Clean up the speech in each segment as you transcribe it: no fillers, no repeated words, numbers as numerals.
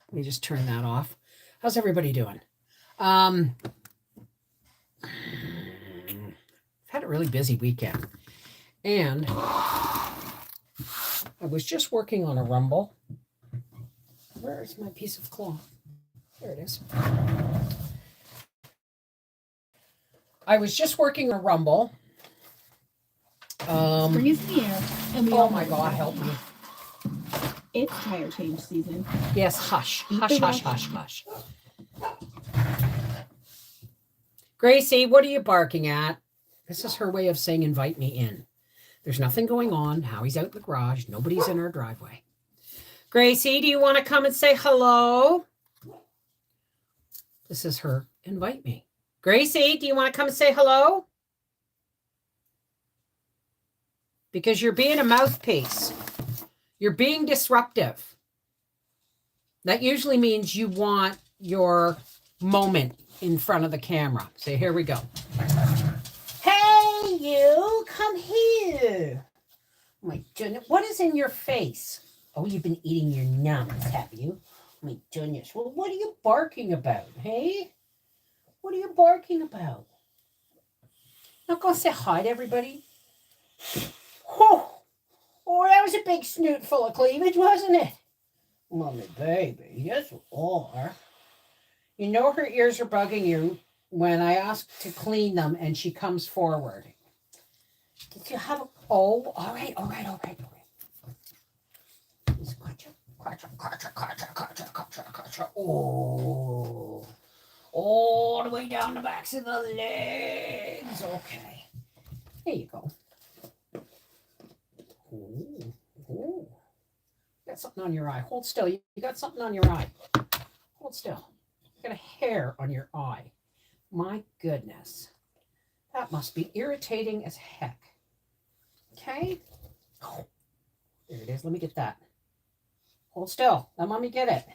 Let me just turn that off. How's everybody doing? I've had a really busy weekend. And I was just working on a rumble. Where is my piece of cloth? There it is. I was just working on a rumble. Spring is in the air. And oh my God, help me. It's tire change season. Yes, hush, hush, hush, hush, hush. Gracie, what are you barking at? This is her way of saying invite me in. There's nothing going on. Howie's out in the garage. Nobody's in our driveway. Gracie, do you want to come and say hello? This is her invite me. Gracie, do you want to come and say hello? Because you're being a mouthpiece. You're being disruptive. That usually means you want your moment in front of the camera. So here we go. Hey, you, come here. Oh my goodness, what is in your face? Oh, you've been eating your nuts, have you? Oh my goodness. Well, what are you barking about, hey? What are you barking about? Not gonna say hi to everybody? Oh, that was a big snoot full of cleavage, wasn't it? Mommy, baby, yes you are. You know her ears are bugging you when I ask to clean them and she comes forward. Did you have a... Oh, all right. Oh, all the way down the backs of the legs. Okay. There you go. Ooh. Got something on your eye. Hold still. You got something on your eye. Hold still. You got a hair on your eye. My goodness. That must be irritating as heck. Okay. Oh, there it is. Let me get that. Hold still. Let mommy get it.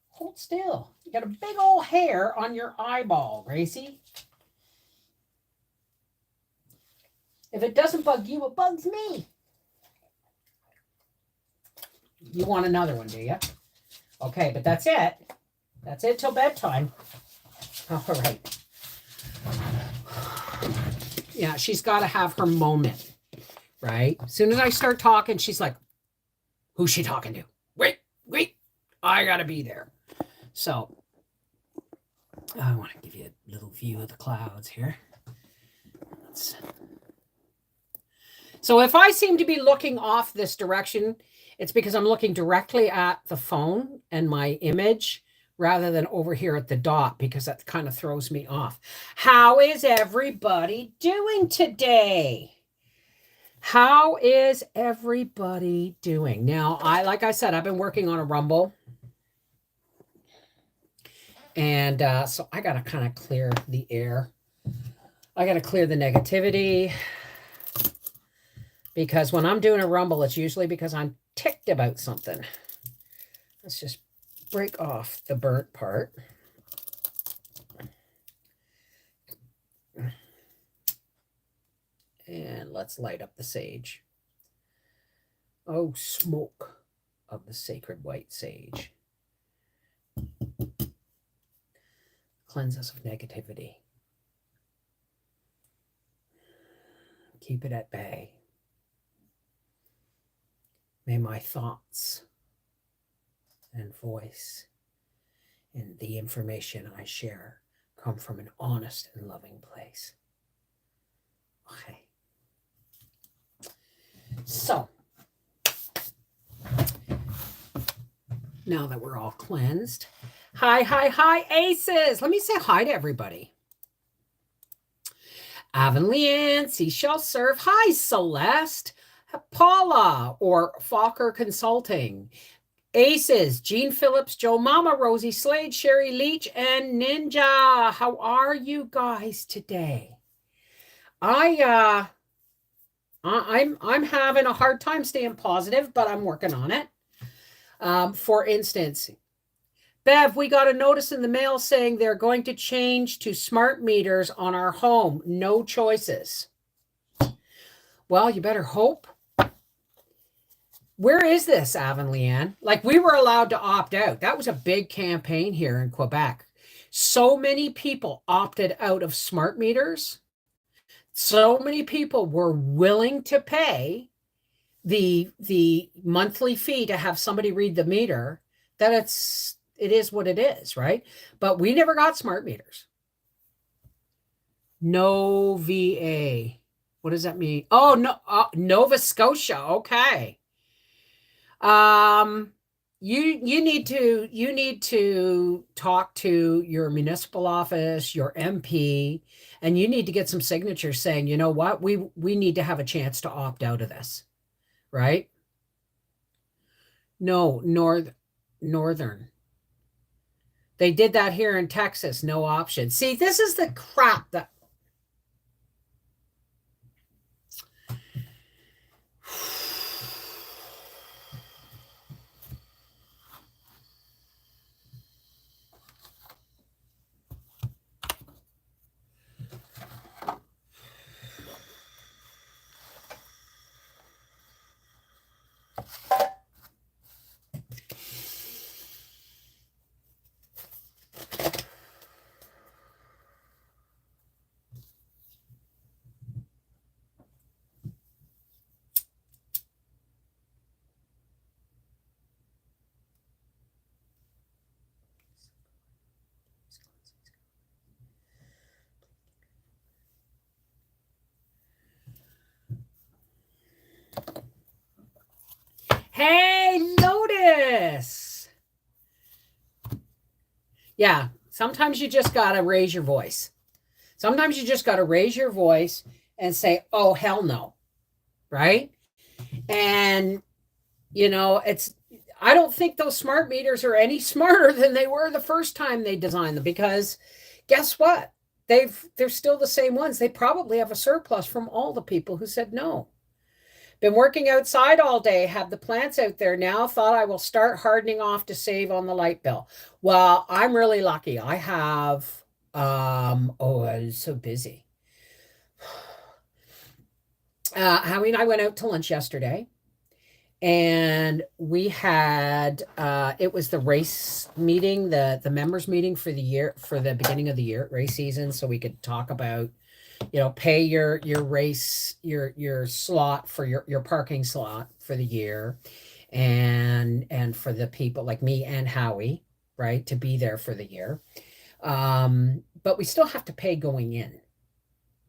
Hold still. You got a big old hair on your eyeball, Gracie. If it doesn't bug you, it bugs me. You want another one, do you? Okay, but that's it. That's it till bedtime. All right. Yeah, she's got to have her moment, right? As soon as I start talking, she's like, who's she talking to? Wait, I got to be there. So I want to give you a little view of the clouds here. So if I seem to be looking off this direction, it's because I'm looking directly at the phone and my image rather than over here at the dot, because that kind of throws me off. How is everybody doing today? How is everybody doing? Now, like I said, I've been working on a rumble. And so I got to kind of clear the air. I got to clear the negativity. Because when I'm doing a rumble, it's usually because I'm ticked about something. Let's just break off the burnt part. And let's light up the sage. Oh, smoke of the sacred white sage. Cleanse us of negativity. Keep it at bay. May my thoughts and voice and the information I share come from an honest and loving place. Okay. So, now that we're all cleansed, hi, aces. Let me say hi to everybody. Avonlea Ann, Seashell Surf. Hi, Celeste. Paula or Fokker Consulting. Aces, Jean Phillips, Joe Mama, Rosie Slade, Sherry Leach, and Ninja. How are you guys today? I'm having a hard time staying positive, but I'm working on it. For instance, Bev, we got a notice in the mail saying they're going to change to smart meters on our home. No choices. Well, you better hope Where is this, Avon Leanne? Like we were allowed to opt out. That was a big campaign here in Quebec. So many people opted out of smart meters. So many people were willing to pay the monthly fee to have somebody read the meter, that it is what it is, right? But we never got smart meters. No VA. What does that mean? Oh, no, Nova Scotia. Okay. You need to talk to your municipal office, your MP, and you need to get some signatures saying, you know what, we need to have a chance to opt out of this, right? No, northern. They did that here in Texas, no option. See, this is the crap that Hey, Lotus. Yeah, sometimes you just got to raise your voice. Sometimes you just got to raise your voice and say, oh, hell no. Right? And, I don't think those smart meters are any smarter than they were the first time they designed them, because guess what? They're still the same ones. They probably have a surplus from all the people who said no. Been working outside all day, have the plants out there now, thought I will start hardening off to save on the light bill. Well, I'm really lucky. I have, I was so busy. Howie and I went out to lunch yesterday, and we had, it was the race meeting, the members meeting for the year, for the beginning of the year, race season. So we could talk about, pay your race, your slot for your parking slot for the year, and for the people like me and Howie, right, to be there for the year. But we still have to pay going in,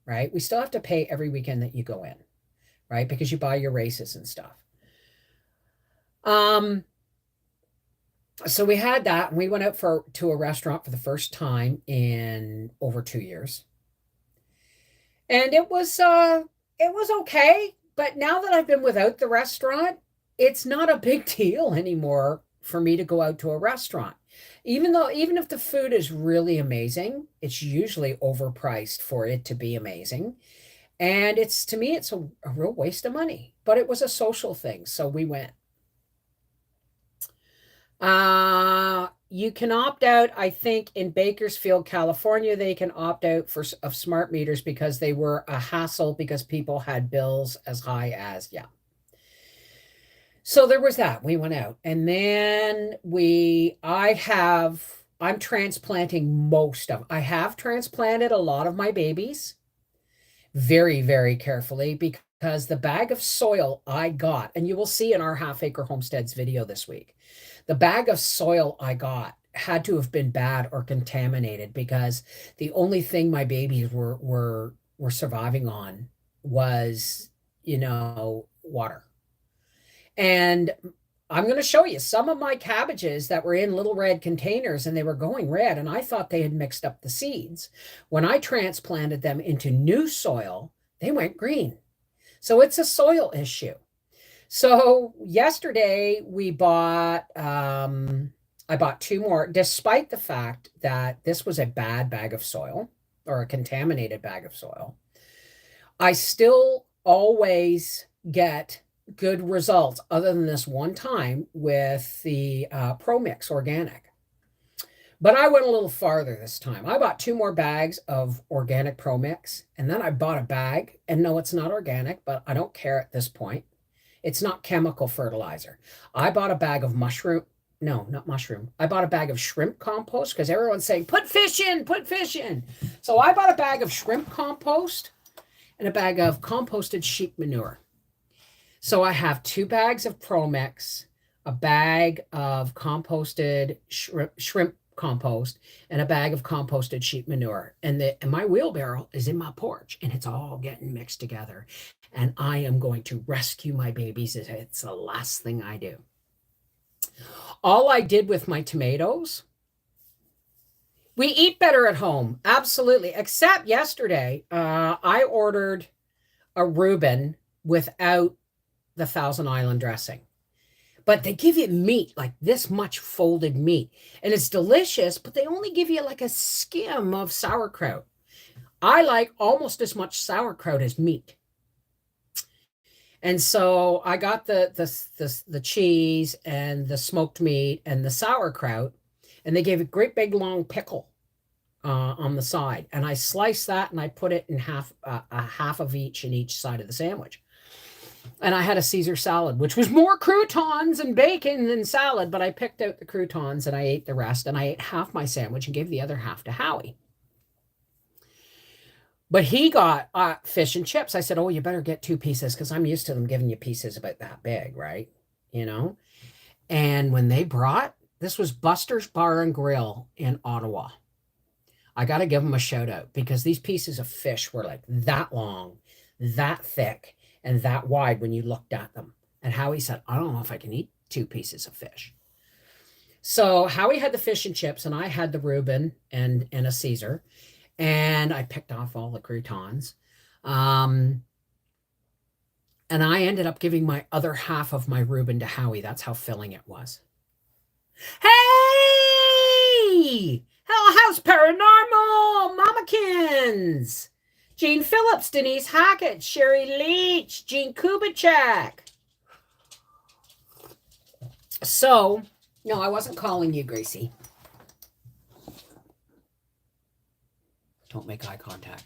right? We still have to pay every weekend that you go in, right? Because you buy your races and stuff. So we had that, and we went out to a restaurant for the first time in over 2 years. And it was okay, but now that I've been without the restaurant, it's not a big deal anymore for me to go out to a restaurant. Even if the food is really amazing, it's usually overpriced for it to be amazing. And to me, it's a real waste of money, but it was a social thing, so we went. You can opt out. I think in Bakersfield, California, they can opt out of smart meters because they were a hassle because people had bills as high as, yeah. So there was that. We went out, and then I'm transplanting I have transplanted a lot of my babies very, very carefully, because the bag of soil I got, and you will see in our Half Acre Homesteads video this week, the bag of soil I got had to have been bad or contaminated, because the only thing my babies were surviving on was, water. And I'm going to show you some of my cabbages that were in little red containers, and they were going red, and I thought they had mixed up the seeds. When I transplanted them into new soil, they went green. So it's a soil issue. So yesterday I bought 2 more, despite the fact that this was a bad bag of soil, or a contaminated bag of soil. I still always get good results, other than this one time with the Pro Mix Organic. But I went a little farther this time. I bought 2 more bags of organic Pro Mix, and then I bought a bag, and no, it's not organic, but I don't care at this point. It's not chemical fertilizer. I bought a bag of mushroom. No, not mushroom. I bought a bag of shrimp compost because everyone's saying, put fish in, put fish in. So I bought a bag of shrimp compost and a bag of composted sheep manure. So I have 2 bags of Promix, a bag of composted shrimp compost, and a bag of composted sheep manure. And my wheelbarrow is in my porch, and it's all getting mixed together. And I am going to rescue my babies. It's the last thing I do. All I did with my tomatoes, we eat better at home, absolutely. Except yesterday, I ordered a Reuben without the Thousand Island dressing. But they give you meat, like this much folded meat. And it's delicious, but they only give you like a skim of sauerkraut. I like almost as much sauerkraut as meat. And so I got the cheese and the smoked meat and the sauerkraut, and they gave a great big long pickle on the side. And I sliced that and I put it in half of each in each side of the sandwich. And I had a Caesar salad, which was more croutons and bacon than salad, but I picked out the croutons and I ate the rest, and I ate half my sandwich and gave the other half to Howie. But he got fish and chips. I said, oh, you better get 2 pieces because I'm used to them giving you pieces about that big, right? You know? And when they brought, this was Buster's Bar and Grill in Ottawa. I got to give them a shout out because these pieces of fish were like that long, that thick, and that wide when you looked at them. And Howie said, I don't know if I can eat 2 pieces of fish. So Howie had the fish and chips, and I had the Reuben and a Caesar. And I picked off all the croutons. And I ended up giving my other half of my Reuben to Howie. That's how filling it was. Hey! Hell House Paranormal! Mamakins! Jean Phillips, Denise Hackett, Sherry Leach, Jean Kubitschek. So, no, I wasn't calling you, Gracie. Don't make eye contact.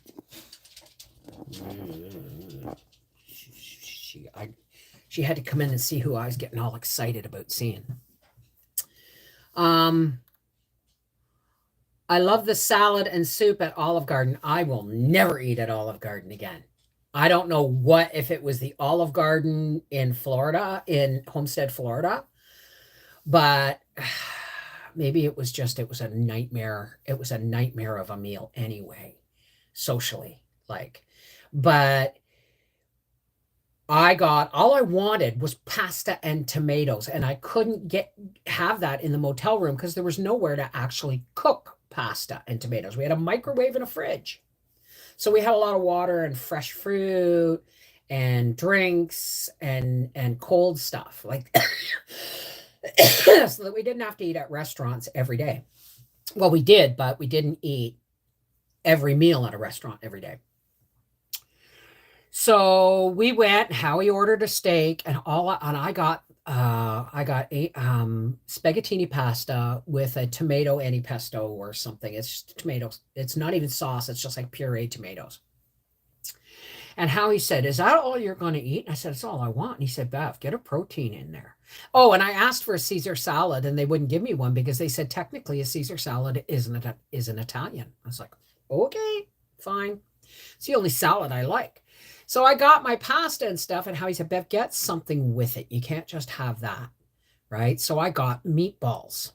She had to come in and see who I was getting all excited about seeing. I love the salad and soup at Olive Garden. I will never eat at Olive Garden again. I don't know what, if it was the Olive Garden in Florida, in Homestead, Florida, but maybe it was a nightmare. It was a nightmare of a meal anyway, socially, but all I wanted was pasta and tomatoes, and I couldn't have that in the motel room because there was nowhere to actually cook pasta and tomatoes. We had a microwave and a fridge. So we had a lot of water and fresh fruit and drinks and cold stuff so that we didn't have to eat at restaurants every day. Well, we did, but we didn't eat every meal at a restaurant every day. So we went, Howie ordered a steak, and I got a spaghettini pasta with a tomato antipasto or something. It's just tomatoes. It's not even sauce. It's just like pureed tomatoes. And Howie said, is that all you're going to eat? And I said, it's all I want. And he said, Bev, get a protein in there. Oh, and I asked for a Caesar salad, and they wouldn't give me one because they said technically a Caesar salad is an Italian. I was like, okay, fine. It's the only salad I like. So I got my pasta and stuff, and Howie said, Bev, get something with it. You can't just have that, right? So I got meatballs,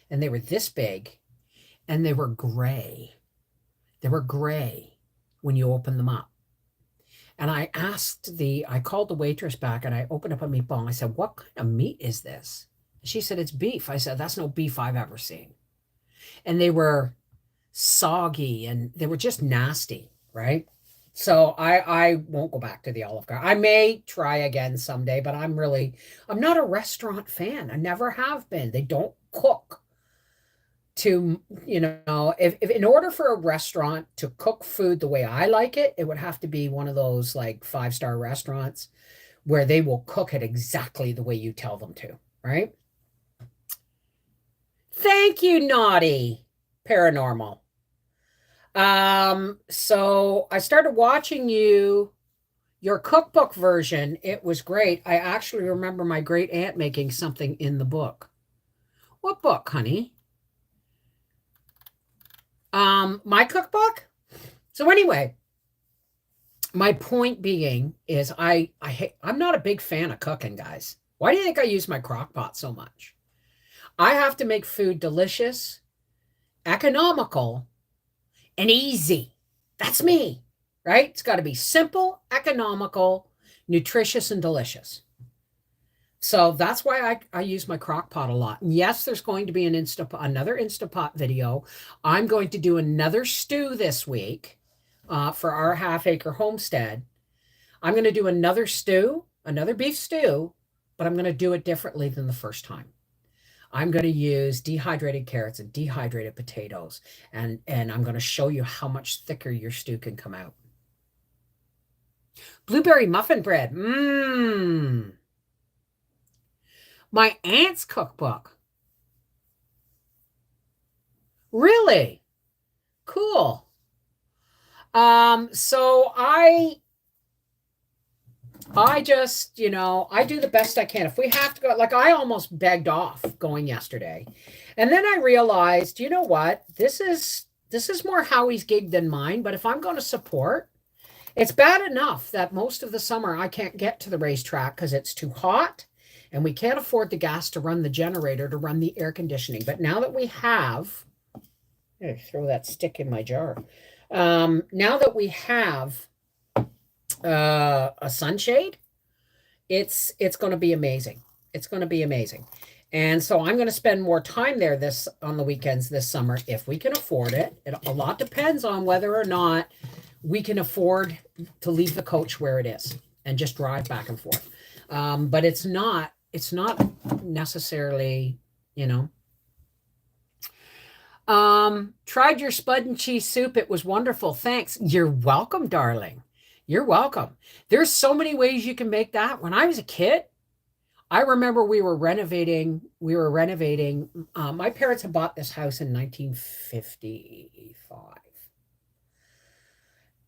and they were this big, and they were gray. They were gray when you open them up. And I called the waitress back, and I opened up a meatball, and I said, what kind of meat is this? And she said, it's beef. I said, that's no beef I've ever seen. And they were soggy, and they were just nasty, right? So I won't go back to the Olive Garden. I may try again someday, but I'm not a restaurant fan. I never have been. They don't cook to, if in order for a restaurant to cook food the way I like it, it would have to be one of those like 5-star restaurants where they will cook it exactly the way you tell them to, right? Thank you, Naughty Paranormal. So I started watching your Your cookbook version, it was great. I actually remember my great aunt making something in the book. What book, honey? My cookbook? So anyway, my point being is I'm not a big fan of cooking, guys. Why do you think I use my crock pot so much? I have to make food delicious, economical, and easy. That's me, right? It's got to be simple, economical, nutritious, and delicious. So that's why I use my crock pot a lot. And yes, there's going to be another Instapot video. I'm going to do another stew this week for our half-acre homestead. I'm going to do another stew, another beef stew, but I'm going to do it differently than the first time. I'm going to use dehydrated carrots and dehydrated potatoes, and I'm going to show you how much thicker your stew can come out. Blueberry muffin bread. My aunt's cookbook. Really? Cool. So I just, I do the best I can. If we have to go, like I almost begged off going yesterday. And then I realized, you know what? This is more Howie's gig than mine, but if I'm going to support, it's bad enough that most of the summer I can't get to the racetrack because it's too hot and we can't afford the gas to run the generator to run the air conditioning. But now that we have, throw that stick in my jar. Now that we have a sunshade, it's going to be amazing. It's going to be amazing. And so I'm going to spend more time there on the weekends this summer if we can afford it. A lot depends on whether or not we can afford to leave the coach where it is and just drive back and forth. But it's not necessarily, tried your spud and cheese soup. It was wonderful. Thanks. You're welcome, darling. You're welcome. There's so many ways you can make that. When I was a kid, I remember we were renovating. My parents had bought this house in 1955.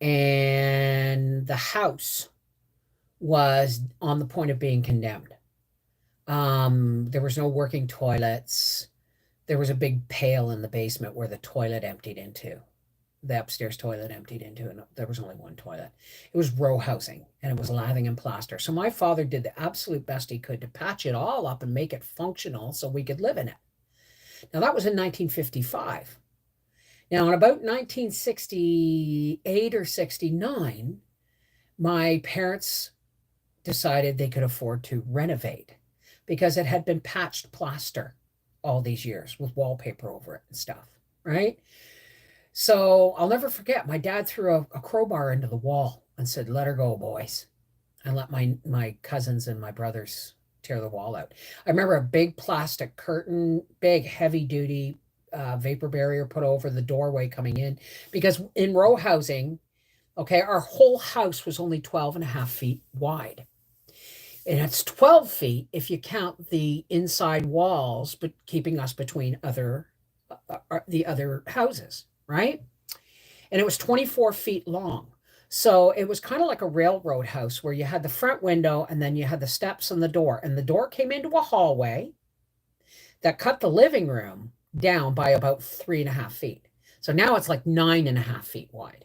And the house was on the point of being condemned. There was no working toilets. There was a big pail in the basement where the toilet emptied into. The upstairs toilet emptied into, and there was only one toilet. It was row housing, and it was lathing and plaster. So my father did the absolute best he could to patch it all up and make it functional so we could live in it. Now, that was in 1955. Now, in about 1968 or 69, my parents decided they could afford to renovate because it had been patched plaster all these years with wallpaper over it and stuff, right? So I'll never forget, my dad threw a crowbar into the wall and said, "Let her go, boys," and let my cousins and my brothers tear the wall out. I remember a big plastic curtain, big heavy duty vapor barrier put over the doorway coming in, because in row housing, okay, our whole house was only 12.5 feet wide. And it's 12 feet if you count the inside walls, but keeping us between the other houses, right? And it was 24 feet long. So it was kind of like a railroad house where you had the front window and then you had the steps and the door. And the door came into a hallway that cut the living room down by about 3.5 feet. So now it's like 9.5 feet wide,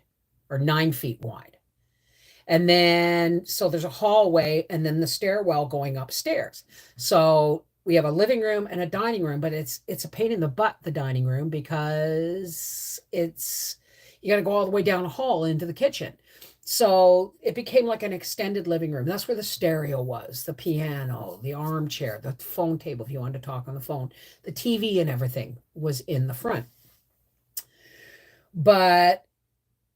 or 9 feet wide. And then, so there's a hallway and then the stairwell going upstairs. So we have a living room and a dining room, but it's a pain in the butt, the dining room, because you got to go all the way down a hall into the kitchen. So it became like an extended living room. That's where the stereo was, the piano, the armchair, the phone table if you wanted to talk on the phone, the TV and everything was in the front. But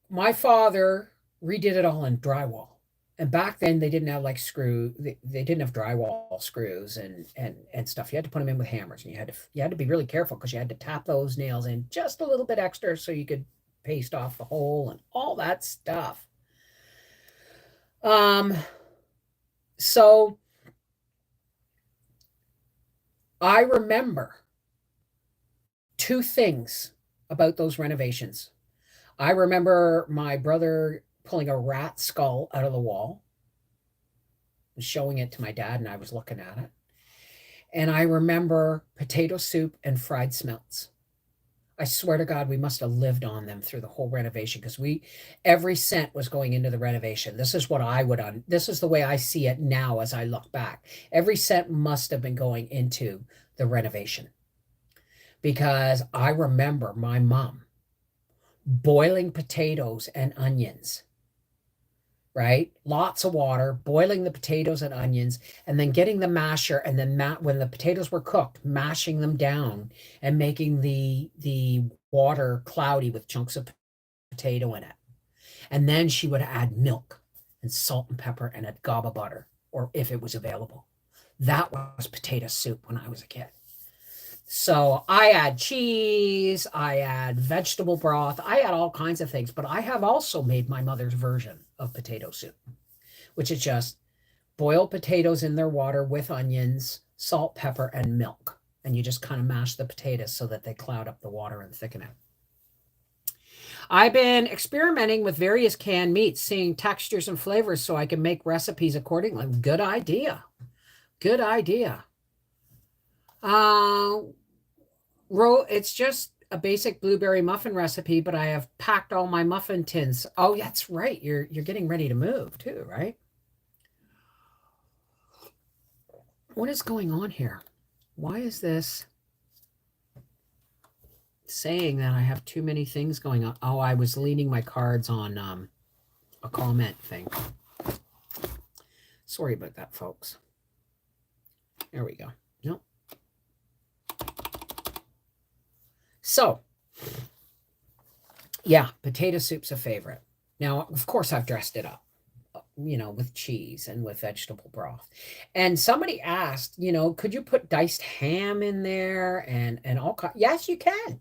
my father redid it all in drywall. And back then they didn't have like they didn't have drywall screws and stuff. You had to put them in with hammers, and you had to be really careful because you had to tap those nails in just a little bit extra so you could paste off the hole and all that stuff. So I remember two things about those renovations. I remember my brother pulling a rat skull out of the wall was showing it to my dad, and I was looking at it. And I remember potato soup and fried smelts. I swear to God, we must have lived on them through the whole renovation, because every cent was going into the renovation. This is what this is the way I see it now as I look back. Every cent must have been going into the renovation, because I remember my mom boiling potatoes and onions, right? Lots of water, boiling the potatoes and onions, and then getting the masher, and then when the potatoes were cooked, mashing them down and making the water cloudy with chunks of potato in it. And then she would add milk and salt and pepper and a gob of butter, or if it was available. That was potato soup when I was a kid. So I add cheese, I add vegetable broth, I add all kinds of things, but I have also made my mother's version of potato soup, which is just boiled potatoes in their water with onions, salt, pepper, and milk. And you just kind of mash the potatoes so that they cloud up the water and thicken it. I've been experimenting with various canned meats, seeing textures and flavors so I can make recipes accordingly. Good idea. Good idea. It's just a basic blueberry muffin recipe, but I have packed all my muffin tins. Oh, that's right. You're getting ready to move too, right? What is going on here? Why is this saying that I have too many things going on? Oh, I was leaning my cards on a comment thing. Sorry about that, folks. There we go. Nope. So, yeah, potato soup's a favorite. Now, of course, I've dressed it up, with cheese and with vegetable broth. And somebody asked, could you put diced ham in there and all kinds? Yes, you can.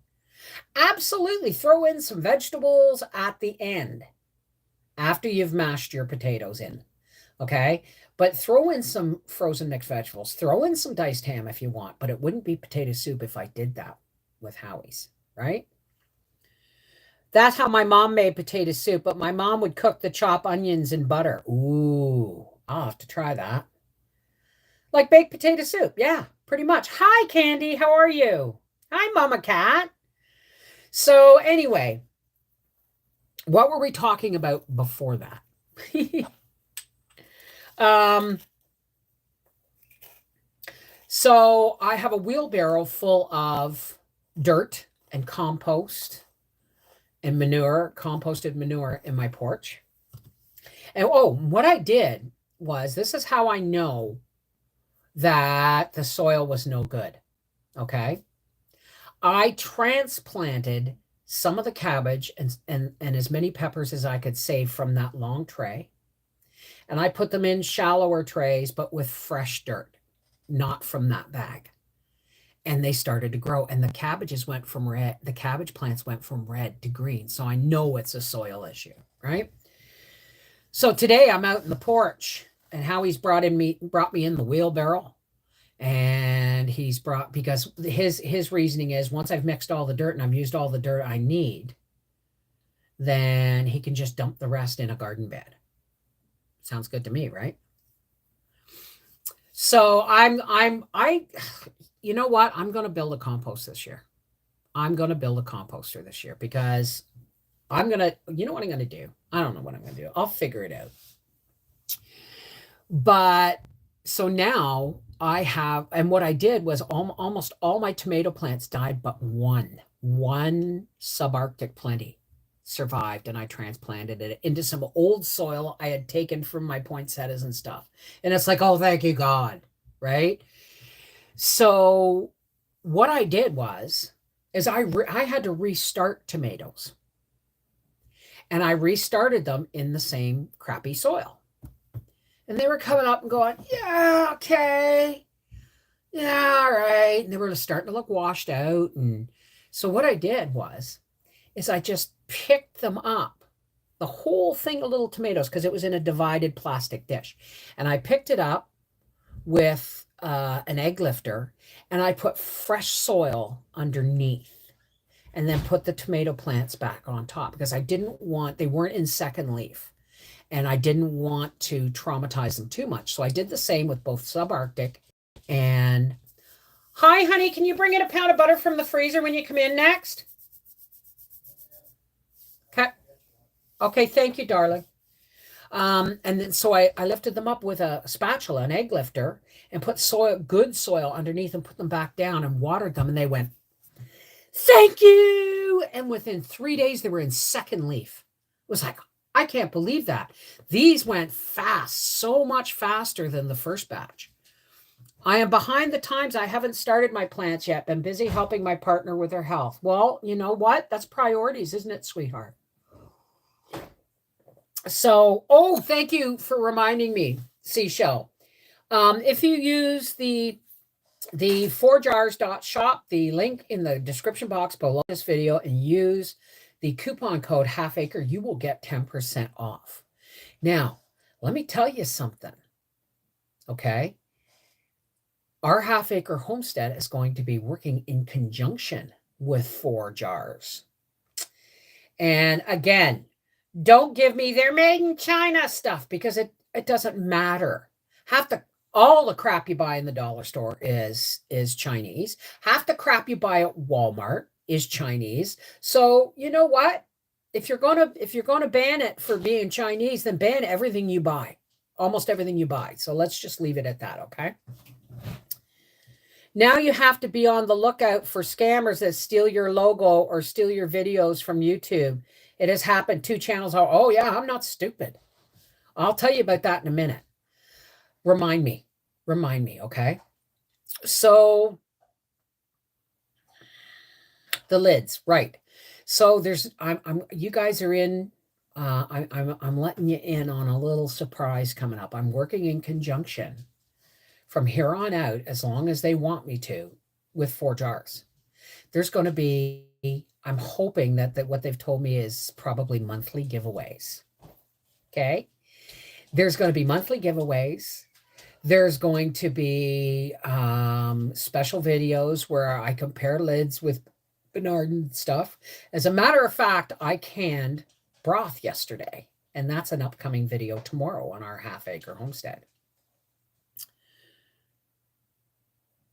Absolutely. Throw in some vegetables at the end after you've mashed your potatoes in. Okay. But throw in some frozen mixed vegetables. Throw in some diced ham if you want, but it wouldn't be potato soup if I did that with Howie's, right? That's how my mom made potato soup, but my mom would cook the chopped onions in butter. Ooh, I'll have to try that. Like baked potato soup. Yeah, pretty much. Hi, Candy. How are you? Hi, Mama Cat. So anyway, what were we talking about before that? So I have a wheelbarrow full of dirt and compost and manure, composted manure in my porch. And what I did was, this is how I know that the soil was no good. Okay. I transplanted some of the cabbage and as many peppers as I could save from that long tray. And I put them in shallower trays, but with fresh dirt, not from that bag. And they started to grow. And the cabbage plants went from red to green. So I know it's a soil issue, right? So today I'm out in the porch, and Howie's brought me in the wheelbarrow. And because his reasoning is, once I've mixed all the dirt and I've used all the dirt I need, then he can just dump the rest in a garden bed. Sounds good to me, right? So you know what? I'm going to build a compost this year. I'm going to build a composter this year, because you know what I'm going to do? I don't know what I'm going to do. I'll figure it out. But so now I have, and what I did was almost all my tomato plants died, but one subarctic plenty survived, and I transplanted it into some old soil I had taken from my poinsettias and stuff. And it's like, oh, thank you, God. Right. So what I did is I had to restart tomatoes, and I restarted them in the same crappy soil. And they were coming up and going, yeah, okay. Yeah, all right. And they were starting to look washed out. And so what I did is I just picked them up, the whole thing of little tomatoes, because it was in a divided plastic dish. And I picked it up with an egg lifter, and I put fresh soil underneath, and then put the tomato plants back on top, because they weren't in second leaf. and I didn't want to traumatize them too much. So I did the same with both subarctic and hi, honey, can you bring in a pound of butter from the freezer when you come in next? Okay. Okay, thank you, darling. And then so I lifted them up with a spatula, an egg lifter, and put soil, good soil underneath and put them back down and watered them. And they went, thank you. And within 3 days, they were in second leaf. It was like, I can't believe that. These went fast, so much faster than the first batch. I am behind the times. I haven't started my plants yet. Been busy helping my partner with her health. Well, you know what? That's priorities, isn't it, sweetheart? So, oh, thank you for reminding me, Seashell. If you use the 4jars.shop, the link in the description box below this video, and use the coupon code halfacre, you will get 10% off. Now, let me tell you something. Okay. Our Half Acre Homestead is going to be working in conjunction with 4 Jars. And again, don't give me their made in China stuff because it doesn't matter. All the crap you buy in the dollar store is Chinese. Half the crap you buy at Walmart is Chinese. So you know what? If you're gonna ban it for being Chinese, then ban everything you buy, almost everything you buy. So let's just leave it at that, okay? Now you have to be on the lookout for scammers that steal your logo or steal your videos from YouTube. It has happened. 2 channels. Oh yeah, I'm not stupid. I'll tell you about that in a minute. Remind me, okay? So the lids, right? So you guys are in. I'm letting you in on a little surprise coming up. I'm working in conjunction from here on out, as long as they want me to, with 4 Jars. There's going to be, I'm hoping that what they've told me is probably monthly giveaways. Okay. There's going to be monthly giveaways. There's going to be special videos where I compare lids with Bernard and stuff. As a matter of fact, I canned broth yesterday, and that's an upcoming video tomorrow on our Half Acre Homestead.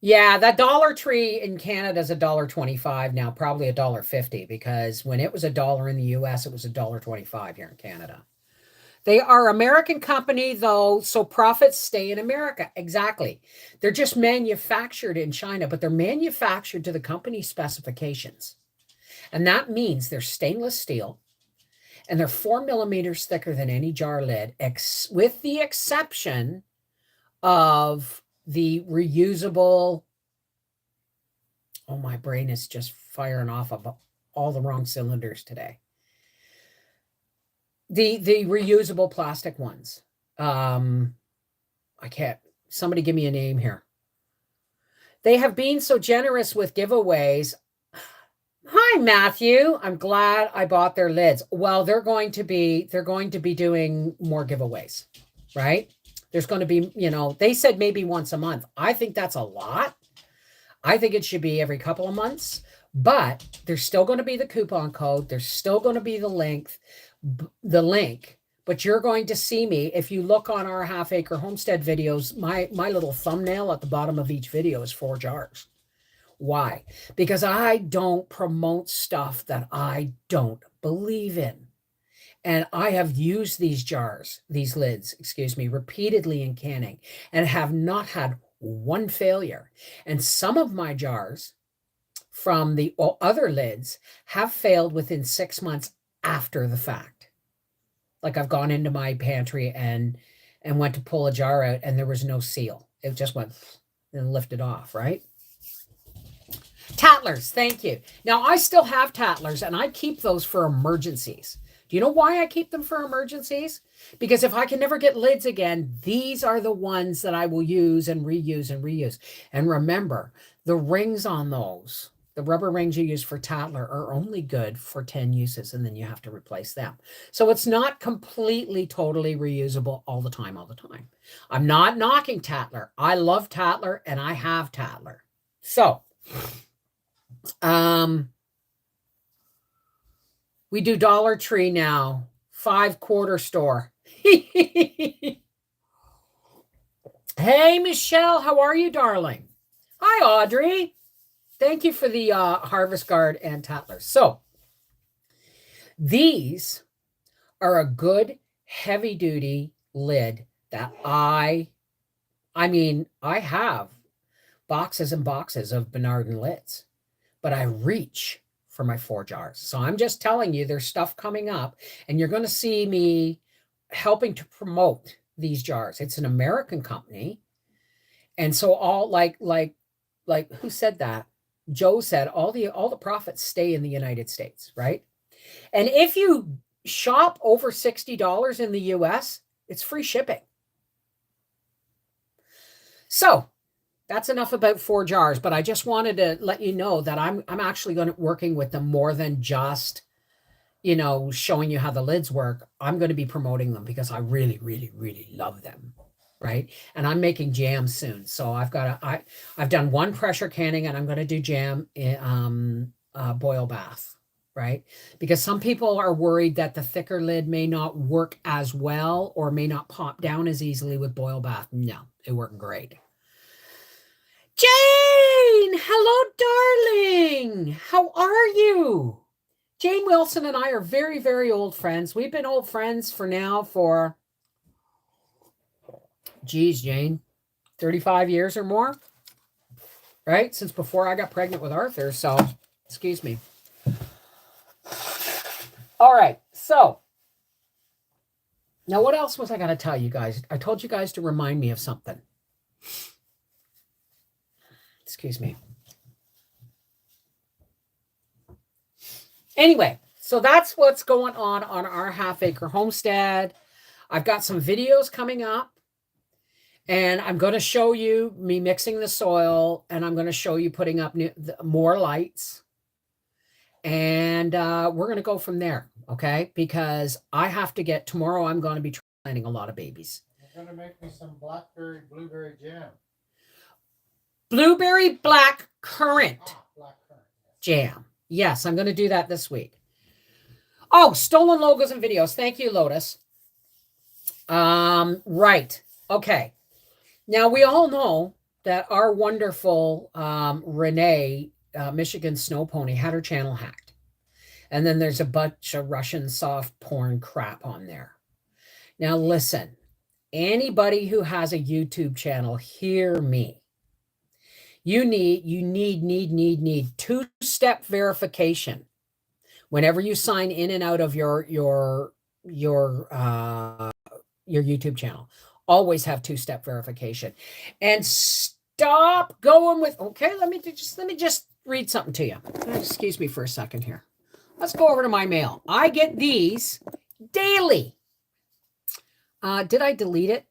Yeah, that Dollar Tree in Canada is $1.25 now, probably $1.50, because when it was $1 in the US, it was $1.25 here in Canada. They are American company, though, so profits stay in America. Exactly. They're just manufactured in China, but they're manufactured to the company specifications. And that means they're stainless steel, and they're 4 millimeters thicker than any jar lid, with the exception of the reusable. Oh, my brain is just firing off of all the wrong cylinders today. The reusable plastic ones. I can't. Somebody give me a name here. They have been so generous with giveaways. Hi, Matthew. I'm glad I bought their lids. Well, they're going to be doing more giveaways, right? There's going to be, they said maybe once a month. I think that's a lot. I think it should be every couple of months, but there's still going to be the coupon code. There's still going to be the link, but you're going to see me. If you look on our Half Acre Homestead videos, my little thumbnail at the bottom of each video is 4 Jars. Why? Because I don't promote stuff that I don't believe in. And I have used these lids, repeatedly in canning and have not had one failure. And some of my jars from the other lids have failed within 6 months after the fact. Like I've gone into my pantry and went to pull a jar out and there was no seal. It just went and lifted off, right? Tattlers, thank you. Now, I still have tattlers and I keep those for emergencies. Do you know why I keep them for emergencies? Because if I can never get lids again, these are the ones that I will use and reuse and reuse. And remember, the rings on those, the rubber rings you use for tattler, are only good for 10 uses, and then you have to replace them. So it's not completely, totally reusable all the time. I'm not knocking tattler. I love tattler, and I have tattler. So, we do Dollar Tree now, 5 quarter store. Hey, Michelle, how are you, darling? Hi, Audrey. Thank you for the Harvest Guard and Tattlers. So these are a good heavy-duty lid that I have boxes and boxes of Bernardin lids, but I reach for my 4 jars. So I'm just telling you, there's stuff coming up, and you're going to see me helping to promote these jars. It's an American company. And so all like who said that? Joe said all the profits stay in the United States, right? And if you shop over $60 in the US, it's free shipping. So that's enough about 4 jars, but I just wanted to let you know that I'm actually working with them more than just, showing you how the lids work. I'm going to be promoting them because I really, really, really love them. Right. And I'm making jam soon. So I've done 1 pressure canning, and I'm going to do jam in boil bath. Right. Because some people are worried that the thicker lid may not work as well or may not pop down as easily with boil bath. No, it worked great. Jane, hello, darling. How are you? Jane Wilson and I are very, very old friends. We've been old friends for, geez, Jane, 35 years or more, right? Since before I got pregnant with Arthur. So, excuse me. All right. So, now what else was I going to tell you guys? I told you guys to remind me of something. Excuse me. Anyway, so that's what's going on our half-acre homestead. I've got some videos coming up, and I'm going to show you me mixing the soil, and I'm going to show you putting up more lights, and we're going to go from there, okay? Because I have to tomorrow I'm going to be transplanting a lot of babies. You're going to make me some blackberry, blueberry jam. Blueberry black currant Black currant. jam. Yes, I'm going to do that this week. Oh, stolen logos and videos. Thank you, Lotus. Right. Okay. Now, we all know that our wonderful Renee, Michigan snow pony, had her channel hacked. And then there's a bunch of Russian soft porn crap on there. Now, listen, anybody who has a YouTube channel, hear me. You need 2-step verification whenever you sign in and out of your YouTube channel. Always have 2-step verification, and stop going with. Okay, let me just read something to you. Excuse me for a second here. Let's go over to my mail. I get these daily. Did I delete it?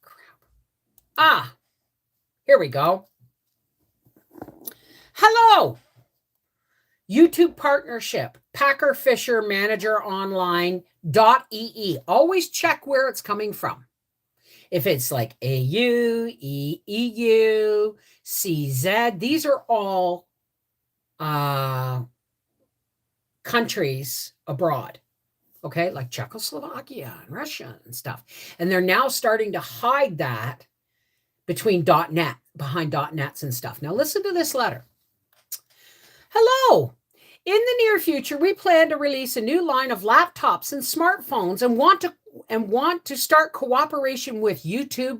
Crap. Here we go. Hello. YouTube partnership, Packer Fisher Manager Online.ee. Always check where it's coming from. If it's like AU, EU, CZ, these are all countries abroad. Okay, like Czechoslovakia and Russia and stuff. And they're now starting to hide that between .net, behind .nets and stuff. Now listen to this letter. Hello. In the near future, we plan to release a new line of laptops and smartphones and want to start cooperation with YouTube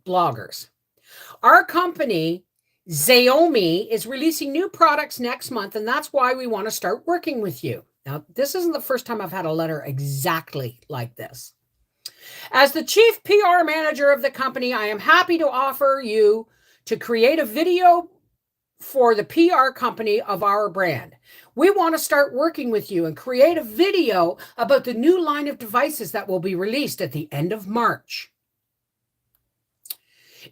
bloggers. Our company, Xiaomi, is releasing new products next month, and that's why we want to start working with you. Now, this isn't the first time I've had a letter exactly like this. As the chief PR manager of the company, I am happy to offer you to create a video for the PR company of our brand. We want to start working with you and create a video about the new line of devices that will be released at the end of March.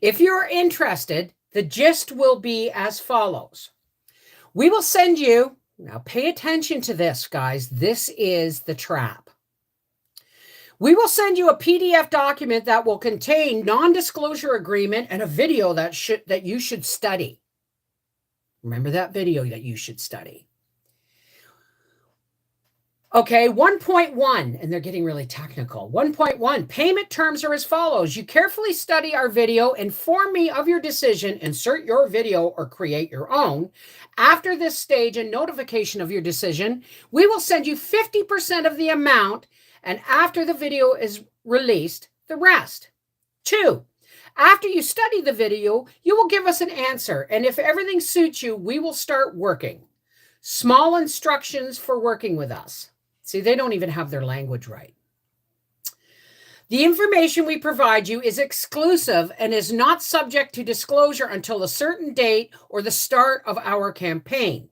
If you're interested, the gist will be as follows. We will send you, now pay attention to this, guys. This is the trap. We will send you a PDF document that will contain non-disclosure agreement and a video that you should study. Remember that video that you should study. Okay, 1.1, and they're getting really technical. 1.1, payment terms are as follows. You carefully study our video, inform me of your decision, insert your video or create your own. After this stage and notification of your decision, we will send you 50% of the amount, and after the video is released, the rest. 2, after you study the video, you will give us an answer, and if everything suits you, we will start working. Small instructions for working with us. See, they don't even have their language right. The information we provide you is exclusive and is not subject to disclosure until a certain date or the start of our campaign.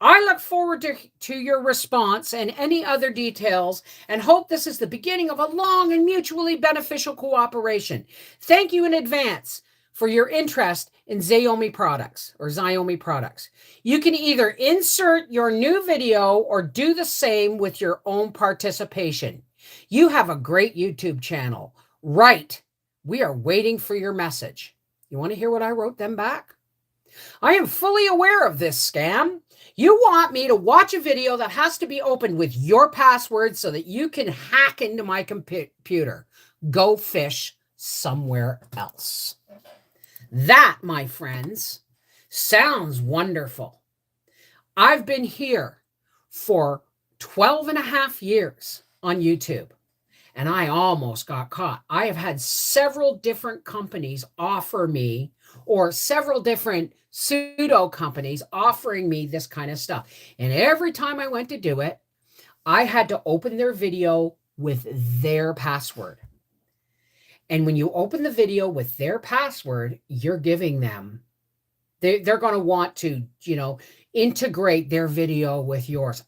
I look forward to your response and any other details and hope this is the beginning of a long and mutually beneficial cooperation. Thank you in advance for your interest in Xiaomi products or Xiaomi products. You can either insert your new video or do the same with your own participation. You have a great YouTube channel. Right. We are waiting for your message. You want to hear what I wrote them back? I am fully aware of this scam. You want me to watch a video that has to be opened with your password so that you can hack into my computer. Go fish somewhere else. That, my friends, sounds wonderful. I've been here for 12 and a half years on YouTube, and I almost got caught. I have had several different companies offer me, or several different pseudo companies offering me this kind of stuff. And every time I went to do it, I had to open their video with their password. And when you open the video with their password, you're giving them, they're going to want to, integrate their video with yours.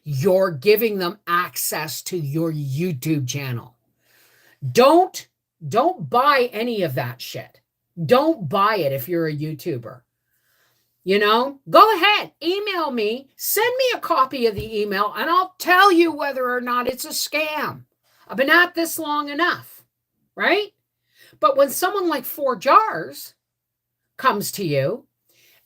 You're giving them access to your YouTube channel. Don't buy any of that shit. Don't buy it if you're a YouTuber. Go ahead, email me, send me a copy of the email, and I'll tell you whether or not it's a scam. I've been at this long enough, right? But when someone like 4Jars comes to you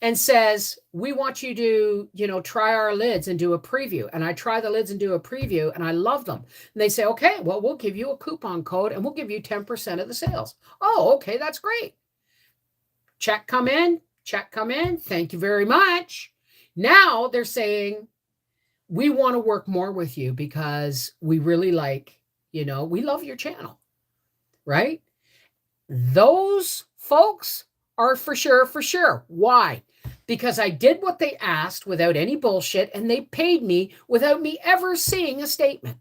and says, we want you to, try our lids and do a preview. And I try the lids and do a preview and I love them. And they say, okay, well, we'll give you a coupon code and we'll give you 10% of the sales. Oh, okay, that's great. Check come in. Thank you very much. Now they're saying, we want to work more with you because we really like, we love your channel, right? Those folks are for sure. Why? Because I did what they asked without any bullshit, and they paid me without me ever seeing a statement.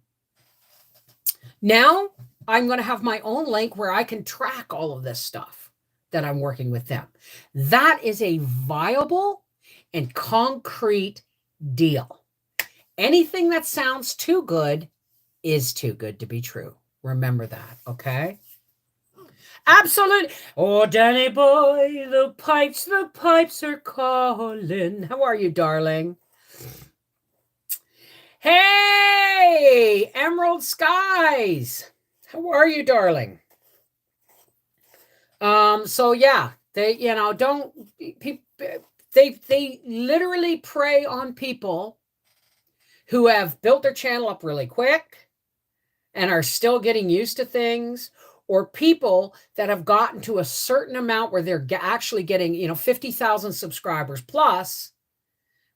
Now I'm going to have my own link where I can track all of this stuff that I'm working with them. That is a viable and concrete deal. Anything that sounds too good is too good to be true. Remember that, okay? Absolutely. Oh, Danny boy, the pipes are calling. How are you, darling? Hey, Emerald Skies. How are you, darling? So yeah, they, they literally prey on people who have built their channel up really quick and are still getting used to things, or people that have gotten to a certain amount where they're actually getting, 50,000 subscribers plus,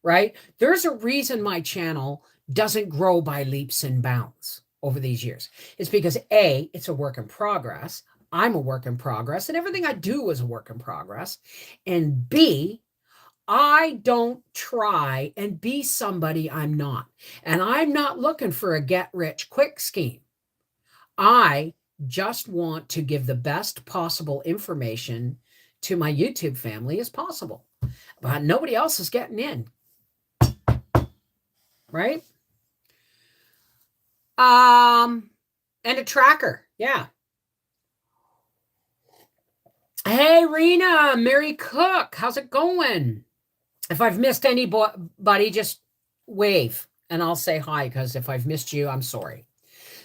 right? There's a reason my channel doesn't grow by leaps and bounds over these years. It's because A, it's a work in progress. I'm a work in progress, and everything I do is a work in progress. And B, I don't try and be somebody I'm not. And I'm not looking for a get-rich-quick scheme. I just want to give the best possible information to my YouTube family as possible. But nobody else is getting in. Right? And a tracker. Yeah. Hey, Rena, Mary Cook, how's it going? If I've missed anybody, just wave and I'll say hi, because if I've missed you, I'm sorry.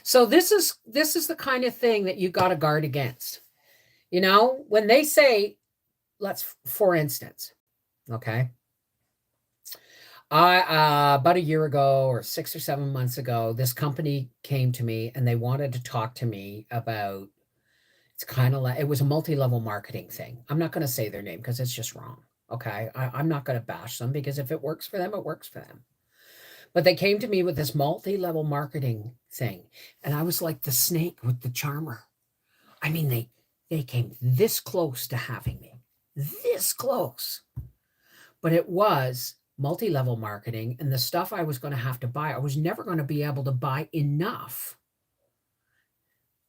So this is the kind of thing that you got to guard against. When they say, for instance, okay, About a year ago or 6 or 7 months ago, this company came to me and they wanted to talk to me about it's kind of like it was a multi-level marketing thing. I'm not going to say their name because it's just wrong. Okay. I'm not going to bash them because if it works for them, it works for them. But they came to me with this multi-level marketing thing. And I was like the snake with the charmer. I mean, they came this close to having me. This close. But it was multi-level marketing, and the stuff I was going to have to buy, I was never going to be able to buy enough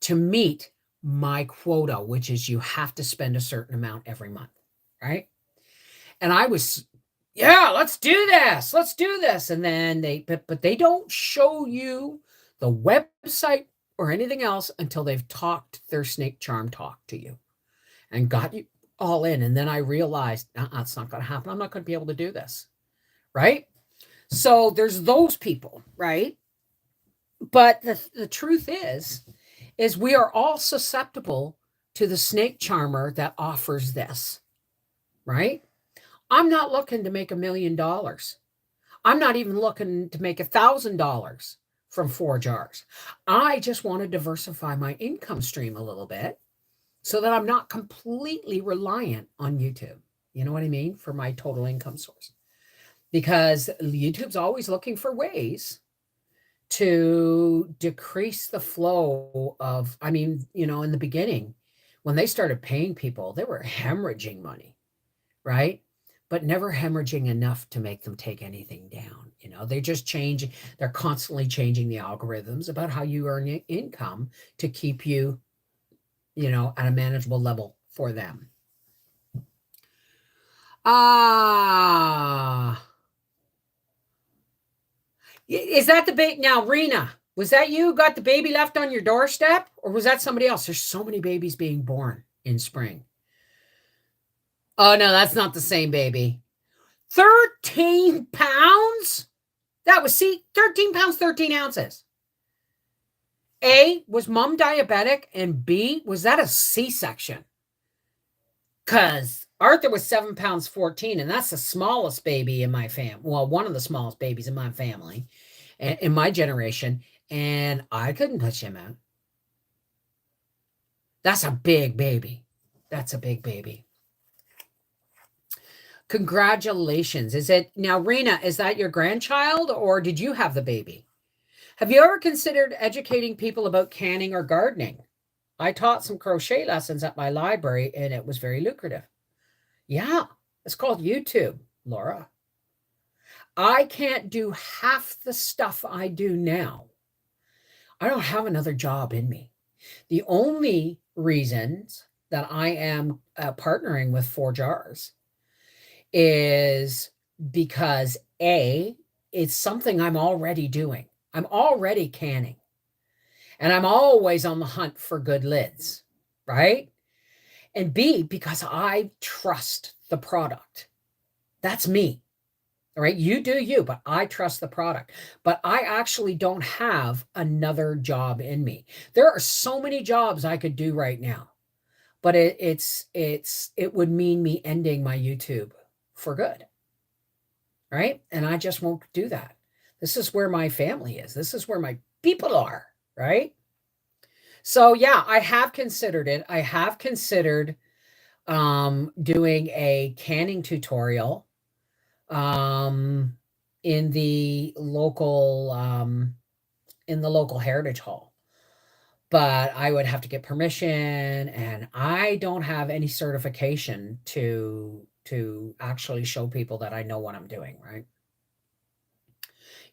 to meet my quota, which is you have to spend a certain amount every month, right? And I was, yeah, let's do this. Let's do this. And then but they don't show you the website or anything else until they've talked their snake charm talk to you and got you all in. And then I realized, it's not going to happen. I'm not going to be able to do this. Right? So there's those people, right? But the truth is we are all susceptible to the snake charmer that offers this, right? I'm not looking to make $1 million. I'm not even looking to make $1,000 from 4 jars. I just want to diversify my income stream a little bit so that I'm not completely reliant on YouTube. You know what I mean? For my total income source. Because YouTube's always looking for ways to decrease the flow of, I mean, in the beginning, when they started paying people, they were hemorrhaging money, right? But never hemorrhaging enough to make them take anything down. They just change. They're constantly changing the algorithms about how you earn income to keep you, at a manageable level for them. Is that the baby? Now, Rena, was that you who got the baby left on your doorstep? Or was that somebody else? There's so many babies being born in spring. Oh, no, that's not the same baby. 13 pounds? That was, 13 pounds, 13 ounces. A, was mom diabetic? And B, was that a C-section? Because Arthur was 7 pounds, 14, and that's the smallest baby in my family. Well, one of the smallest babies in my family, in my generation, and I couldn't push him out. That's a big baby. That's a big baby. Congratulations. Now, Rena, is that your grandchild or did you have the baby? Have you ever considered educating people about canning or gardening? I taught some crochet lessons at my library and it was very lucrative. Yeah, it's called YouTube, Laura. I can't do half the stuff I do now. I don't have another job in me. The only reasons that I am partnering with 4 jars is because A, it's something I'm already doing. I'm already canning. And I'm always on the hunt for good lids, right? And B, because I trust the product. That's me. All right. You do you, but I trust the product. But I actually don't have another job in me. There are so many jobs I could do right now, but it would mean me ending my YouTube for good. Right. And I just won't do that. This is where my family is. This is where my people are. Right. So yeah, I have considered it. I have considered doing a canning tutorial in the local heritage hall, but I would have to get permission, and I don't have any certification to actually show people that I know what I'm doing, right?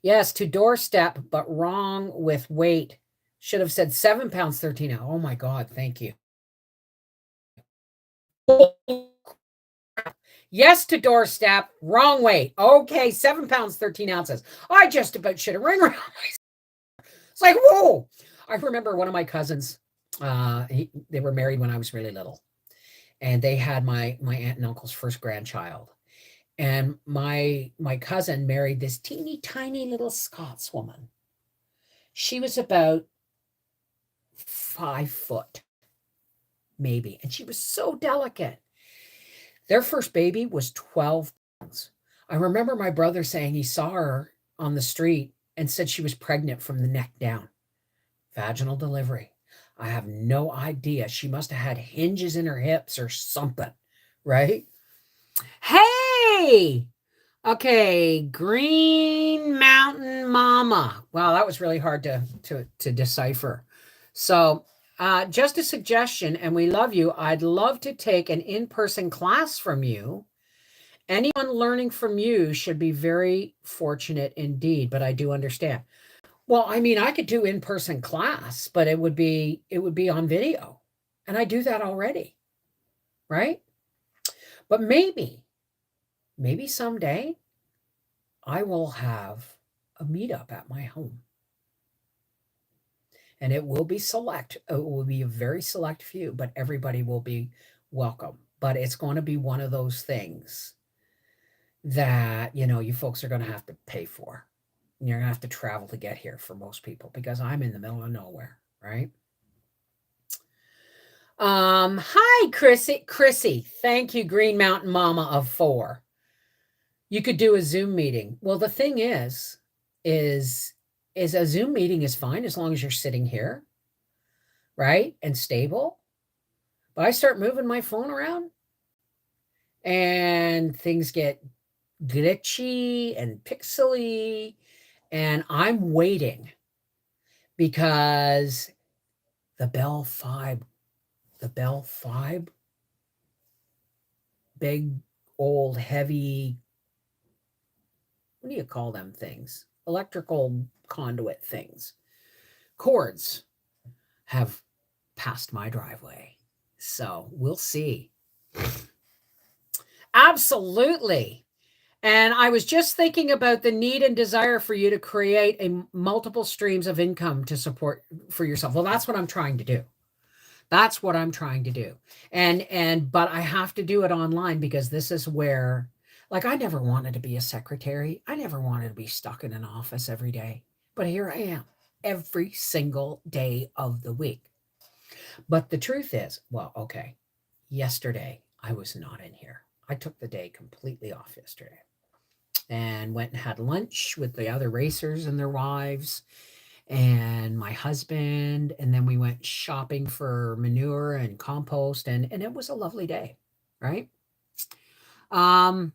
Yes, to doorstep, but wrong with weight. Should have said 7 pounds 13 ounces. Oh my God, thank you. Yes to doorstep, wrong weight. Okay, 7 pounds, 13 ounces. I just about should have ring around myself. It's like, whoa. I remember one of my cousins, they were married when I was really little. And they had my aunt and uncle's first grandchild. And my cousin married this teeny tiny little Scotswoman. She was about 5 foot, maybe. And she was so delicate. Their first baby was 12 pounds. I remember my brother saying he saw her on the street and said she was pregnant from the neck down. Vaginal delivery. I have no idea. She must have had hinges in her hips or something, right? Hey! Okay, Green Mountain Mama. Wow, that was really hard to decipher. So, just a suggestion, and we love you. I'd love to take an in-person class from you. Anyone learning from you should be very fortunate indeed, but I do understand. Well, I mean, I could do in-person class, but it would be on video. And I do that already, right? But maybe someday I will have a meetup at my home. And it will be select. It will be a very select few, but everybody will be welcome. But it's going to be one of those things that, you folks are going to have to pay for. You're going to have to travel to get here for most people because I'm in the middle of nowhere, right? Hi, Chrissy. Thank you, Green Mountain Mama of 4. You could do a Zoom meeting. Well, the thing is a Zoom meeting is fine as long as you're sitting here, right? And stable. But I start moving my phone around and things get glitchy and pixely. And I'm waiting because the Bell 5, big, old, heavy, what do you call them things? Electrical conduit things. Cords have passed my driveway. So we'll see. Absolutely. And I was just thinking about the need and desire for you to create a multiple streams of income to support for yourself. Well, that's what I'm trying to do. That's what I'm trying to do. But I have to do it online because this is where, like, I never wanted to be a secretary. I never wanted to be stuck in an office every day. But here I am every single day of the week. But the truth is, well, okay, yesterday I was not in here. I took the day completely off yesterday and went and had lunch with the other racers and their wives and my husband. And then we went shopping for manure and compost. And it was a lovely day, right? Okay,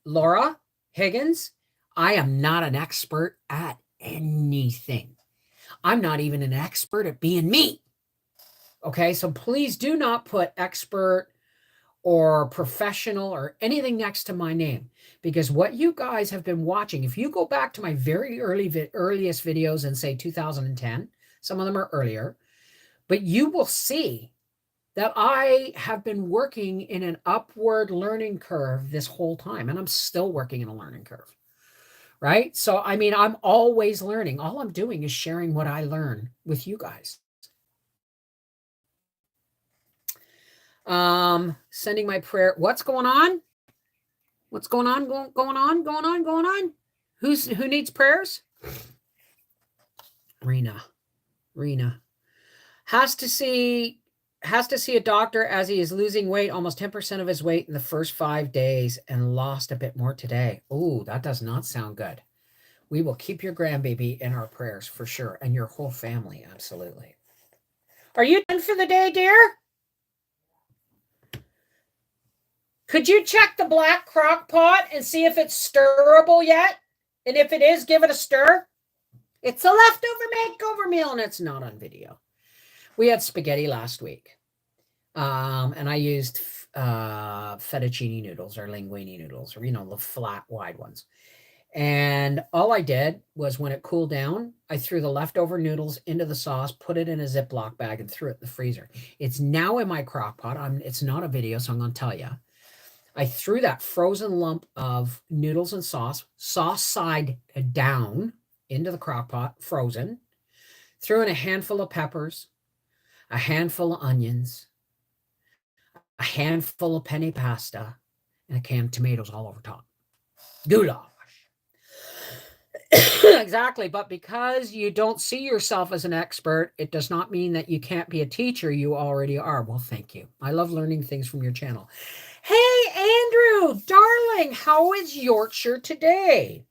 Laura Higgins, I am not an expert at anything. I'm not even an expert at being me. Okay, so please do not put expert or professional or anything next to my name, because what you guys have been watching, if you go back to my very earliest videos in say 2010, some of them are earlier, but you will see that I have been working in an upward learning curve this whole time, and I'm still working in a learning curve, right? So, I mean, I'm always learning. All I'm doing is sharing what I learn with you guys. Sending my prayer. What's going on? What's going on? Going on? Who needs prayers? Rena has to see a doctor as he is losing weight, almost 10% of his weight in the first 5 days, and lost a bit more today. Oh, that does not sound good. We will keep your grandbaby in our prayers for sure, and your whole family, absolutely. Are you done for the day, dear? Could you check the black crock pot and see if it's stirrable yet? And if it is, give it a stir. It's a leftover makeover meal, and it's not on video. We had spaghetti last week, and I used fettuccine noodles or linguine noodles, or, the flat, wide ones. And all I did was, when it cooled down, I threw the leftover noodles into the sauce, put it in a Ziploc bag, and threw it in the freezer. It's now in my crock pot. It's not a video, so I'm going to tell you. I threw that frozen lump of noodles and sauce side down, into the crock pot, frozen. Threw in a handful of peppers, a handful of onions, a handful of penne pasta, and a can of tomatoes all over top. Goulash. Exactly. But because you don't see yourself as an expert, it does not mean that you can't be a teacher. You already are. Well, thank you. I love learning things from your channel. Hey, Andrew, darling, how is Yorkshire today?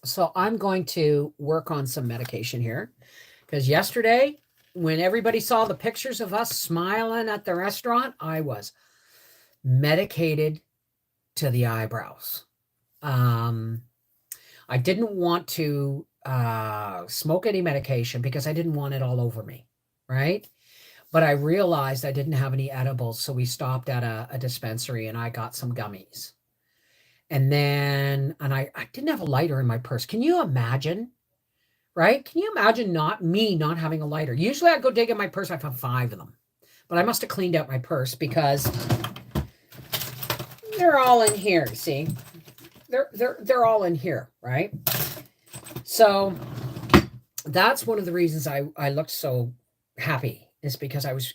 So I'm going to work on some medication here because yesterday, when everybody saw the pictures of us smiling at the restaurant, I was medicated to the eyebrows. I didn't want to smoke any medication because I didn't want it all over me, right? But I realized I didn't have any edibles, so we stopped at a dispensary and I got some gummies. And then, I didn't have a lighter in my purse. Can you imagine? Right? Can you imagine not having a lighter? Usually I go dig in my purse, I found 5 of them. But I must have cleaned out my purse because they're all in here, see? They're all in here, right? So that's one of the reasons I looked so happy, is because I was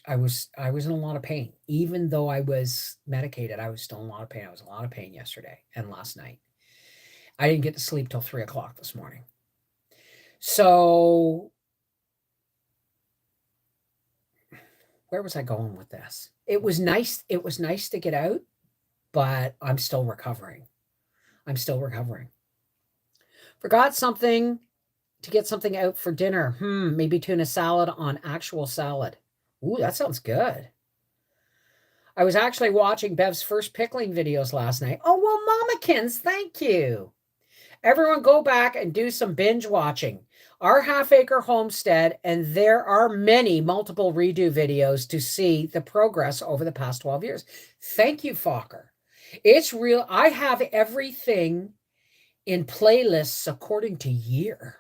in a lot of pain. Even though I was medicated, I was still in a lot of pain. I was in a lot of pain yesterday and last night. I didn't get to sleep till 3 o'clock this morning. So where was I going with this? It was nice to get out, but I'm still recovering. Forgot something to get something out for dinner. Maybe tuna salad on actual salad. Ooh, that sounds good. I was actually watching Bev's first pickling videos last night. Oh, well, Mamakins, thank you. Everyone go back and do some binge watching. Our half-acre homestead, and there are many multiple redo videos to see the progress over the past 12 years. Thank you, Fokker. It's real. I have everything in playlists according to year.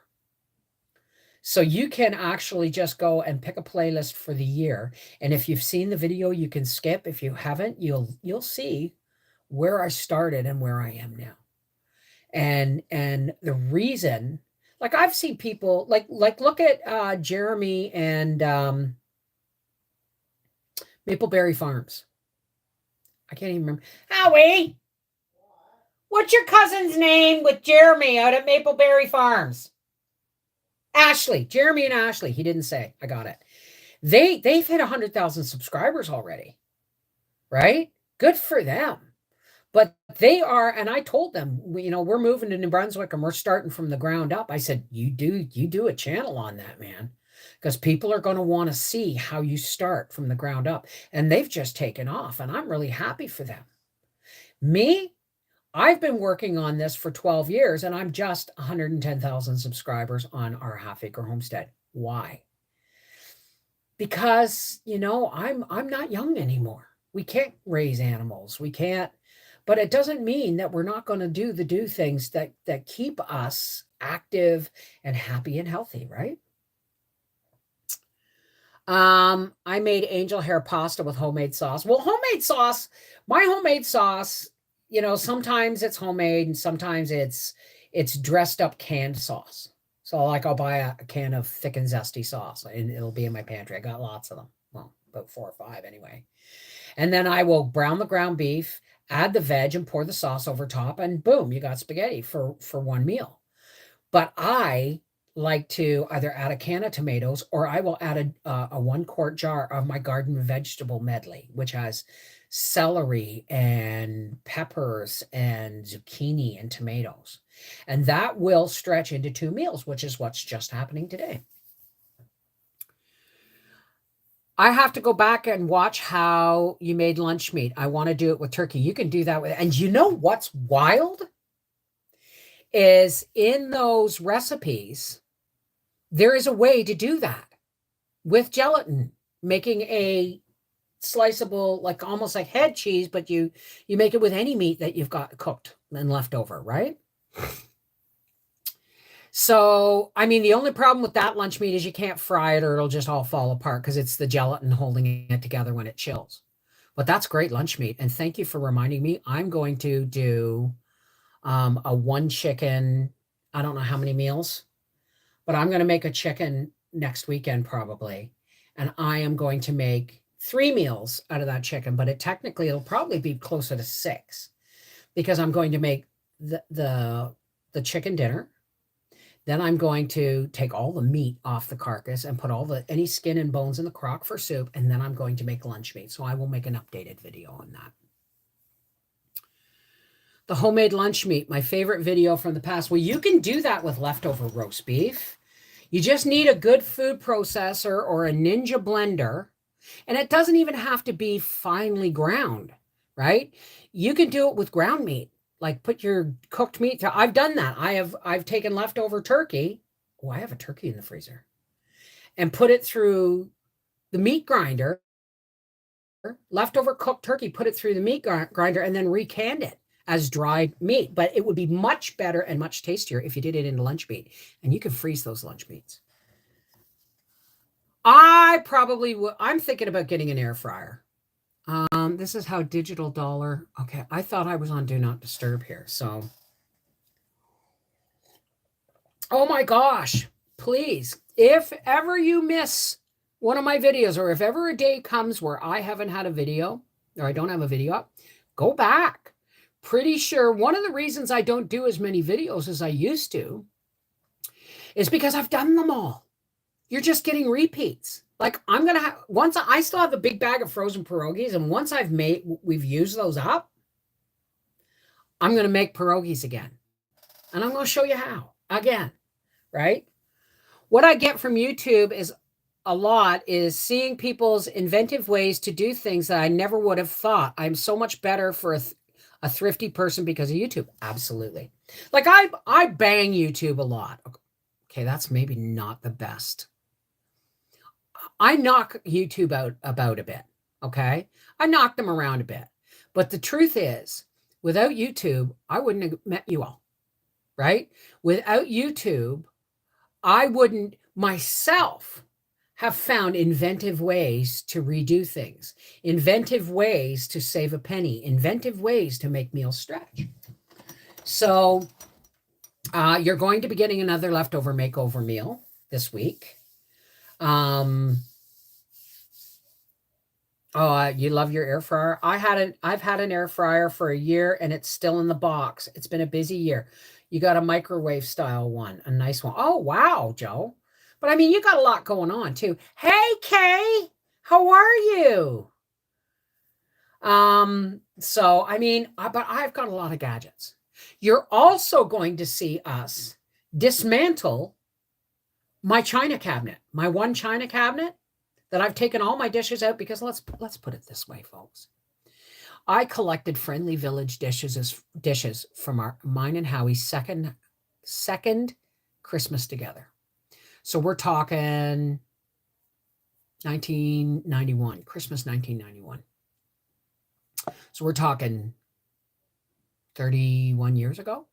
So you can actually just go and pick a playlist for the year. And if you've seen the video, you can skip. If you haven't, you'll see where I started and where I am now. And the reason, like I've seen people like look at Jeremy and Mapleberry Farms. I can't even remember. Howie, what's your cousin's name with Jeremy out at Mapleberry Farms? Ashley, Jeremy and Ashley. He didn't say. I got it. They've hit 100,000 subscribers already, right? Good for them. But they are, and I told them, we're moving to New Brunswick and we're starting from the ground up. I said, you do a channel on that, man, because people are going to want to see how you start from the ground up. And they've just taken off, and I'm really happy for them. Me, I've been working on this for 12 years, and I'm just 110,000 subscribers on our half-acre homestead. Why? Because, I'm not young anymore. We can't raise animals. We can't. But it doesn't mean that we're not going to do things that keep us active and happy and healthy, right? I made angel hair pasta with homemade sauce. Well, my homemade sauce, sometimes it's homemade and sometimes it's dressed up canned sauce. So like I'll buy a can of thick and zesty sauce and it'll be in my pantry. I got lots of them. Well, about 4 or 5 anyway. And then I will brown the ground beef, add the veg, and pour the sauce over top, and boom, you got spaghetti for one meal. But I like to either add a can of tomatoes, or I will add a 1-quart jar of my garden vegetable medley, which has celery and peppers and zucchini and tomatoes. And that will stretch into 2 meals, which is what's just happening today. I have to go back and watch how you made lunch meat. I want to do it with turkey. You can do that with, and you know what's wild is in those recipes, there is a way to do that with gelatin, making a sliceable, like almost like head cheese, but you make it with any meat that you've got cooked and left over, right? So, I mean, the only problem with that lunch meat is you can't fry it or it'll just all fall apart because it's the gelatin holding it together when it chills. But that's great lunch meat. And thank you for reminding me. I'm going to do a 1 chicken, I don't know how many meals, but I'm going to make a chicken next weekend probably. And I am going to make 3 meals out of that chicken, but it'll probably be closer to 6 because I'm going to make the chicken dinner. Then I'm going to take all the meat off the carcass and put any skin and bones in the crock for soup. And then I'm going to make lunch meat. So I will make an updated video on that. The homemade lunch meat, my favorite video from the past. Well, you can do that with leftover roast beef. You just need a good food processor or a Ninja blender. And it doesn't even have to be finely ground, right? You can do it with ground meat. Like put your cooked meat. I've done that. I've taken leftover turkey. Oh, I have a turkey in the freezer. And put it through the meat grinder. Leftover cooked turkey, put it through the meat grinder and then recanned it as dried meat. But it would be much better and much tastier if you did it into lunch meat. And you can freeze those lunch meats. I probably would. I'm thinking about getting an air fryer. This is how digital dollar. Okay, I thought I was on do not disturb here. So, oh my gosh, please, if ever you miss one of my videos, or if ever a day comes where I haven't had a video or I don't have a video up, go back. Pretty sure one of the reasons I don't do as many videos as I used to is because I've done them all. You're just getting repeats. Like I'm going to have, once I still have a big bag of frozen pierogies. And once we've used those up, I'm going to make pierogies again. And I'm going to show you how again, right? What I get from YouTube is a lot is seeing people's inventive ways to do things that I never would have thought. I'm so much better for a thrifty person because of YouTube. Absolutely. Like I bang YouTube a lot. Okay. That's maybe not the best. I knock YouTube out about a bit, okay? I knock them around a bit. But the truth is, without YouTube, I wouldn't have met you all, right? Without YouTube, I wouldn't myself have found inventive ways to redo things, inventive ways to save a penny, inventive ways to make meals stretch. So you're going to be getting another leftover makeover meal this week. Oh, you love your air fryer. I've had an air fryer for a year and it's still in the box. It's been a busy year. You got a microwave style one, a nice one. Oh, wow, Joe. But I mean, you got a lot going on too. Hey, Kay, how are you? So I mean, but I've got a lot of gadgets. You're also going to see us dismantle my china cabinet, my one china cabinet that I've taken all my dishes out because let's put it this way, folks. I collected Friendly Village dishes from mine and Howie's second Christmas together. So we're talking 1991, Christmas 1991. So we're talking 31 years ago.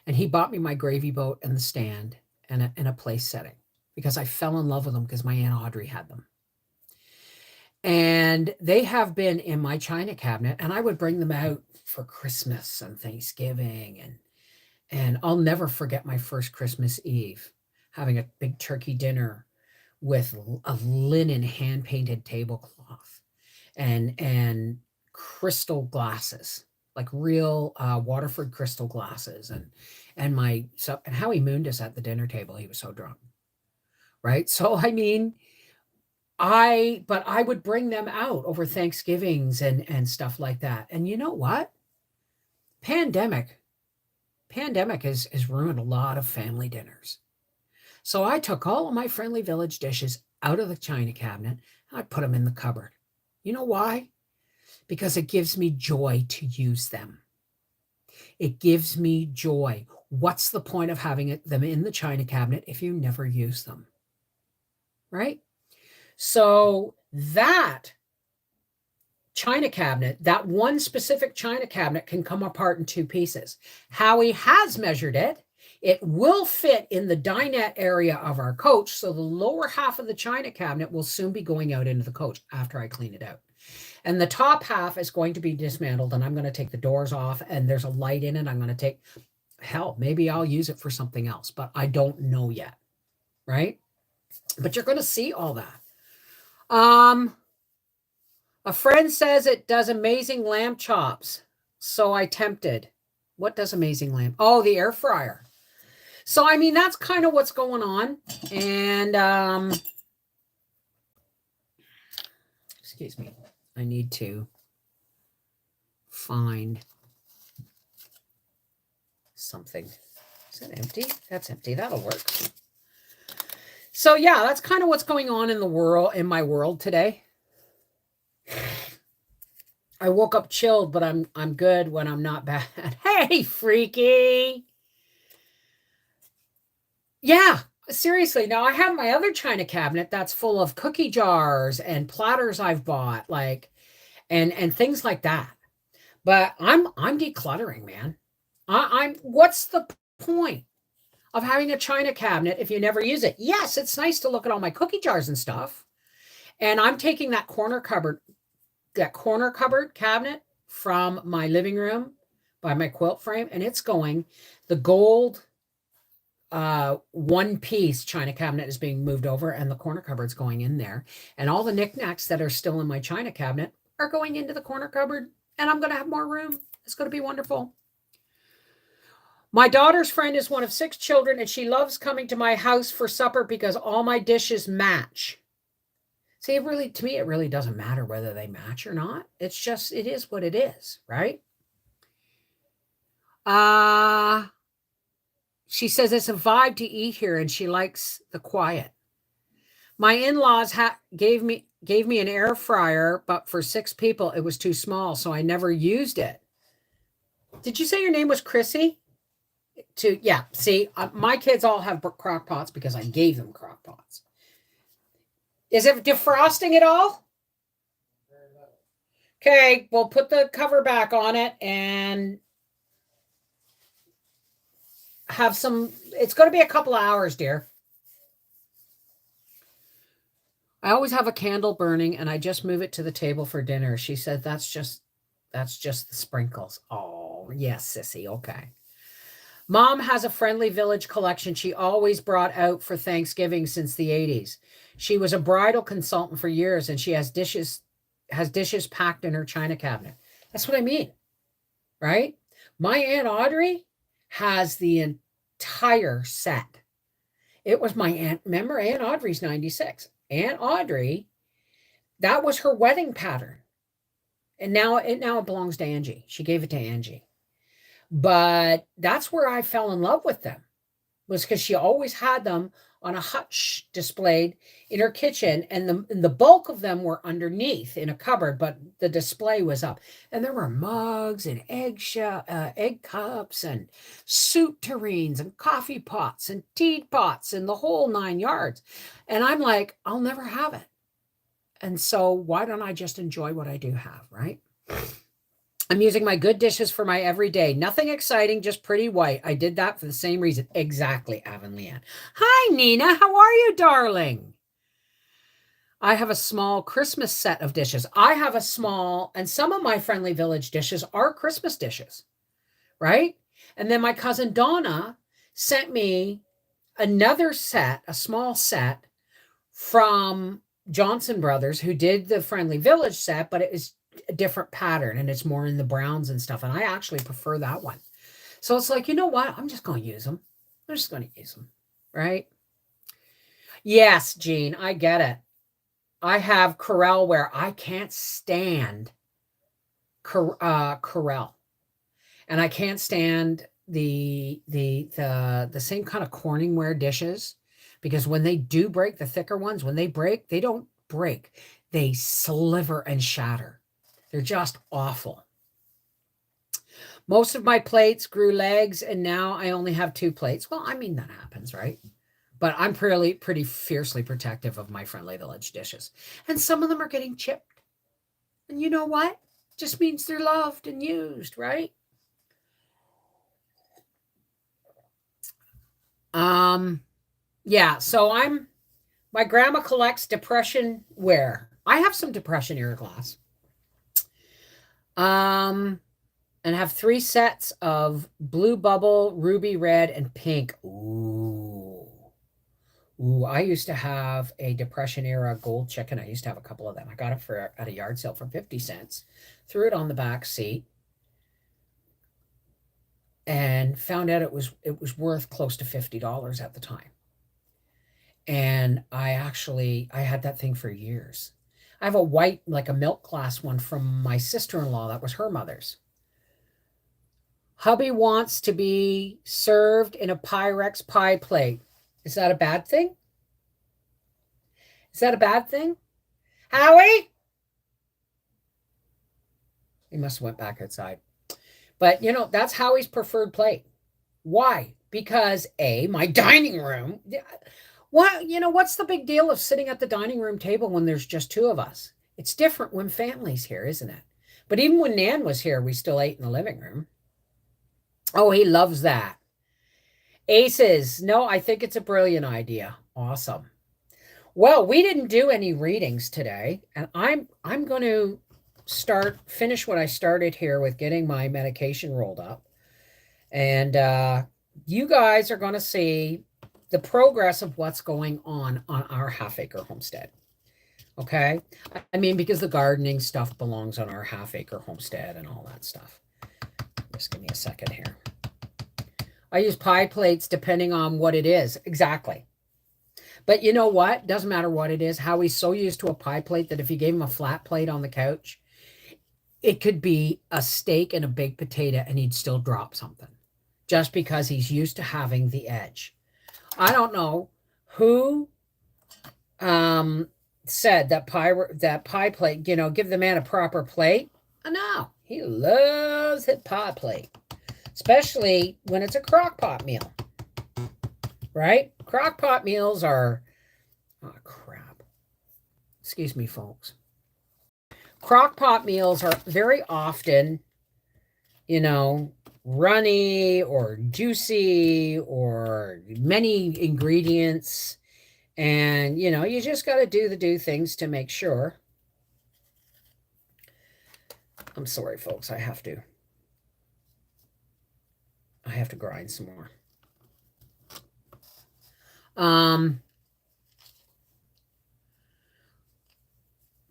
And he bought me my gravy boat and the stand and a place setting because I fell in love with them because my Aunt Audrey had them. And they have been in my china cabinet and I would bring them out for Christmas and Thanksgiving. And I'll never forget my first Christmas Eve, having a big turkey dinner with a linen hand-painted tablecloth and crystal glasses, like real Waterford crystal glasses. And Howie mooned us at the dinner table. He was so drunk. Right. So, I mean, I would bring them out over Thanksgivings and stuff like that. And you know what? Pandemic has ruined a lot of family dinners. So I took all of my Friendly Village dishes out of the china cabinet and I put them in the cupboard. You know why? Because it gives me joy to use them. It gives me joy. What's the point of having them in the china cabinet if you never use them? Right? So that china cabinet, that one specific china cabinet can come apart in two pieces. Howie has measured it. It will fit in the dinette area of our coach. So the lower half of the china cabinet will soon be going out into the coach after I clean it out. And the top half is going to be dismantled and I'm going to take the doors off and there's a light in it. I'm going to maybe I'll use it for something else, but I don't know yet. Right? But you're going to see all that. A friend says it does amazing lamb chops. So I tempted. What does amazing lamb? Oh, the air fryer. So, I mean, that's kind of what's going on. And, excuse me, I need to find something. Is that empty? That's empty. That'll work. So yeah, that's kind of what's going on in the world, in my world today. I woke up chilled, but I'm good when I'm not bad. Hey, freaky. Yeah, seriously. Now I have my other china cabinet that's full of cookie jars and platters I've bought, like, and things like that. But I'm decluttering, man. I'm what's the point of having a china cabinet if you never use it? Yes, it's nice to look at all my cookie jars and stuff. And I'm taking that corner cupboard cabinet from my living room by my quilt frame, and it's going, the gold one piece china cabinet is being moved over, and the corner cupboard's going in there. And all the knickknacks that are still in my china cabinet are going into the corner cupboard, and I'm going to have more room. It's going to be wonderful. My daughter's friend is one of 6 children, and she loves coming to my house for supper because all my dishes match. See, to me, it really doesn't matter whether they match or not. It's just, it is what it is, right? She says it's a vibe to eat here, and she likes the quiet. My in-laws gave me an air fryer, but for 6 people, it was too small, so I never used it. Did you say your name was Chrissy? Yeah, see, my kids all have crock pots because I gave them crock pots. Is it defrosting at all? Okay, we'll put the cover back on it and have some, it's going to be a couple of hours, dear. I always have a candle burning and I just move it to the table for dinner. She said, that's just the sprinkles. Oh, yes, sissy. Okay. Mom has a Friendly Village collection she always brought out for Thanksgiving since the 80s. She was a bridal consultant for years, and she has dishes packed in her china cabinet. That's what I mean, right? My Aunt Audrey has the entire set. It was my aunt. Remember, Aunt Audrey's 96. Aunt Audrey, that was her wedding pattern. And now it belongs to Angie. She gave it to Angie. But that's where I fell in love with them, was because she always had them on a hutch displayed in her kitchen, and the bulk of them were underneath in a cupboard, but the display was up. And there were mugs and egg cups and soup tureens and coffee pots and teapots and the whole 9 yards. And I'm like, I'll never have it. And so why don't I just enjoy what I do have, right? I'm using my good dishes for my everyday. Nothing exciting, just pretty white. I did that for the same reason. Exactly, Avon Leanne. Hi, Nina. How are you, darling? I have a small Christmas set of dishes. I have a small, and some of my Friendly Village dishes are Christmas dishes, right? And then my cousin Donna sent me another set, a small set from Johnson Brothers, who did the Friendly Village set, but it is a different pattern and it's more in the browns and stuff. And I actually prefer that one. So it's like, you know what? I'm just going to use them. I'm just going to use them. Right? Yes, Jean, I get it. I have Corelle where I can't stand Corelle. And I can't stand the same kind of Corningware dishes, because when they do break, the thicker ones, when they break, they don't break. They sliver and shatter. They're just awful. Most of my plates grew legs, and now I only have 2 plates. Well, I mean, that happens, right? But I'm pretty fiercely protective of my Friendly Village dishes. And some of them are getting chipped. And you know what? Just means they're loved and used, right? Yeah, so my grandma collects depression ware. I have some depression era glass. And have 3 sets of blue bubble, ruby red, and pink. Ooh, I used to have a depression era gold chicken. I used to have a couple of them. I got it at a yard sale for 50 cents. Threw it on the back seat and found out it was worth close to $50 at the time. And I had that thing for years. I have a white, like a milk glass one from my sister-in-law. That was her mother's. Hubby wants to be served in a Pyrex pie plate. Is that a bad thing? Is that a bad thing? Howie? He must have went back outside. But, that's Howie's preferred plate. Why? Because my dining room. What's the big deal of sitting at the dining room table when there's just two of us? It's different when family's here, isn't it? But even when Nan was here, we still ate in the living room. Oh, he loves that. Aces. No, I think it's a brilliant idea. Awesome. Well, we didn't do any readings today, and I'm going to finish what I started here with getting my medication rolled up. And you guys are going to see the progress of what's going on our half-acre homestead. Okay? I mean, because the gardening stuff belongs on our half-acre homestead and all that stuff. Just give me a second here. I use pie plates depending on what it is. Exactly. But you know what? Doesn't matter what it is. Howie's so used to a pie plate that if you gave him a flat plate on the couch, it could be a steak and a baked potato and he'd still drop something just because he's used to having the edge. I don't know who said that pie plate, give the man a proper plate. No, he loves his pie plate, especially when it's a crock pot meal, right? Crock pot meals are, oh crap. Excuse me, folks. Crock pot meals are very often, runny or juicy or many ingredients. And, you just got to do things to make sure. I'm sorry, folks. I have to grind some more.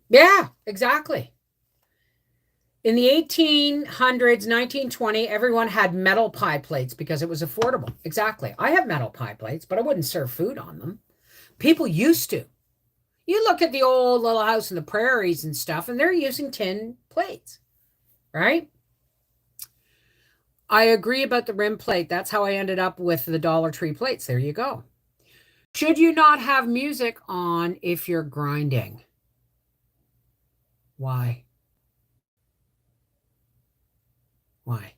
Yeah, exactly. In the 1800s, 1920, everyone had metal pie plates because it was affordable. Exactly. I have metal pie plates, but I wouldn't serve food on them. People used to. You look at the old little house in the prairies and stuff, and they're using tin plates, right? I agree about the rim plate. That's how I ended up with the Dollar Tree plates. There you go. Should you not have music on if you're grinding? Why? Why?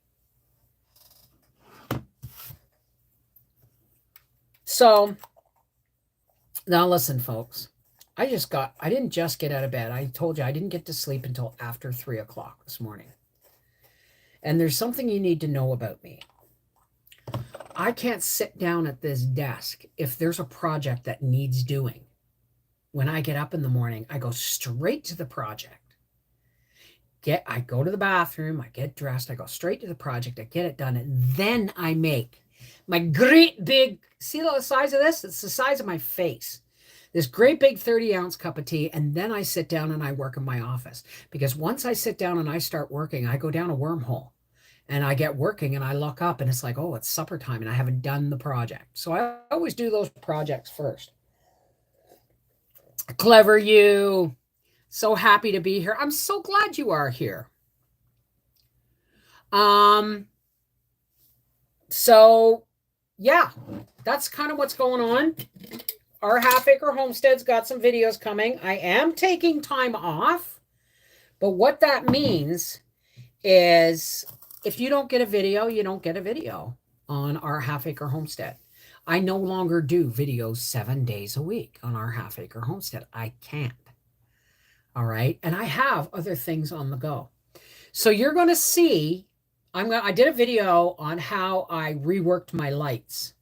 So, now listen, folks. I didn't just get out of bed. I told you I didn't get to sleep until after 3 o'clock this morning. And there's something you need to know about me. I can't sit down at this desk if there's a project that needs doing. When I get up in the morning, I go straight to the project. I go to the bathroom, I get dressed, I go straight to the project, I get it done, and then I make my great big, see the size of this? It's the size of my face. This great big 30-ounce cup of tea, and then I sit down and I work in my office. Because once I sit down and I start working, I go down a wormhole. And I get working and I look up and it's like, oh, it's supper time and I haven't done the project. So I always do those projects first. Clever you. So happy to be here. I'm so glad you are here. So yeah, that's kind of what's going on. Our half-acre homestead's got some videos coming. I am taking time off, but what that means is if you don't get a video, you don't get a video on our half-acre homestead. I no longer do videos 7 days a week on our half-acre homestead. I can't. All right. And I have other things on the go. So you're going to see, I did a video on how I reworked my lights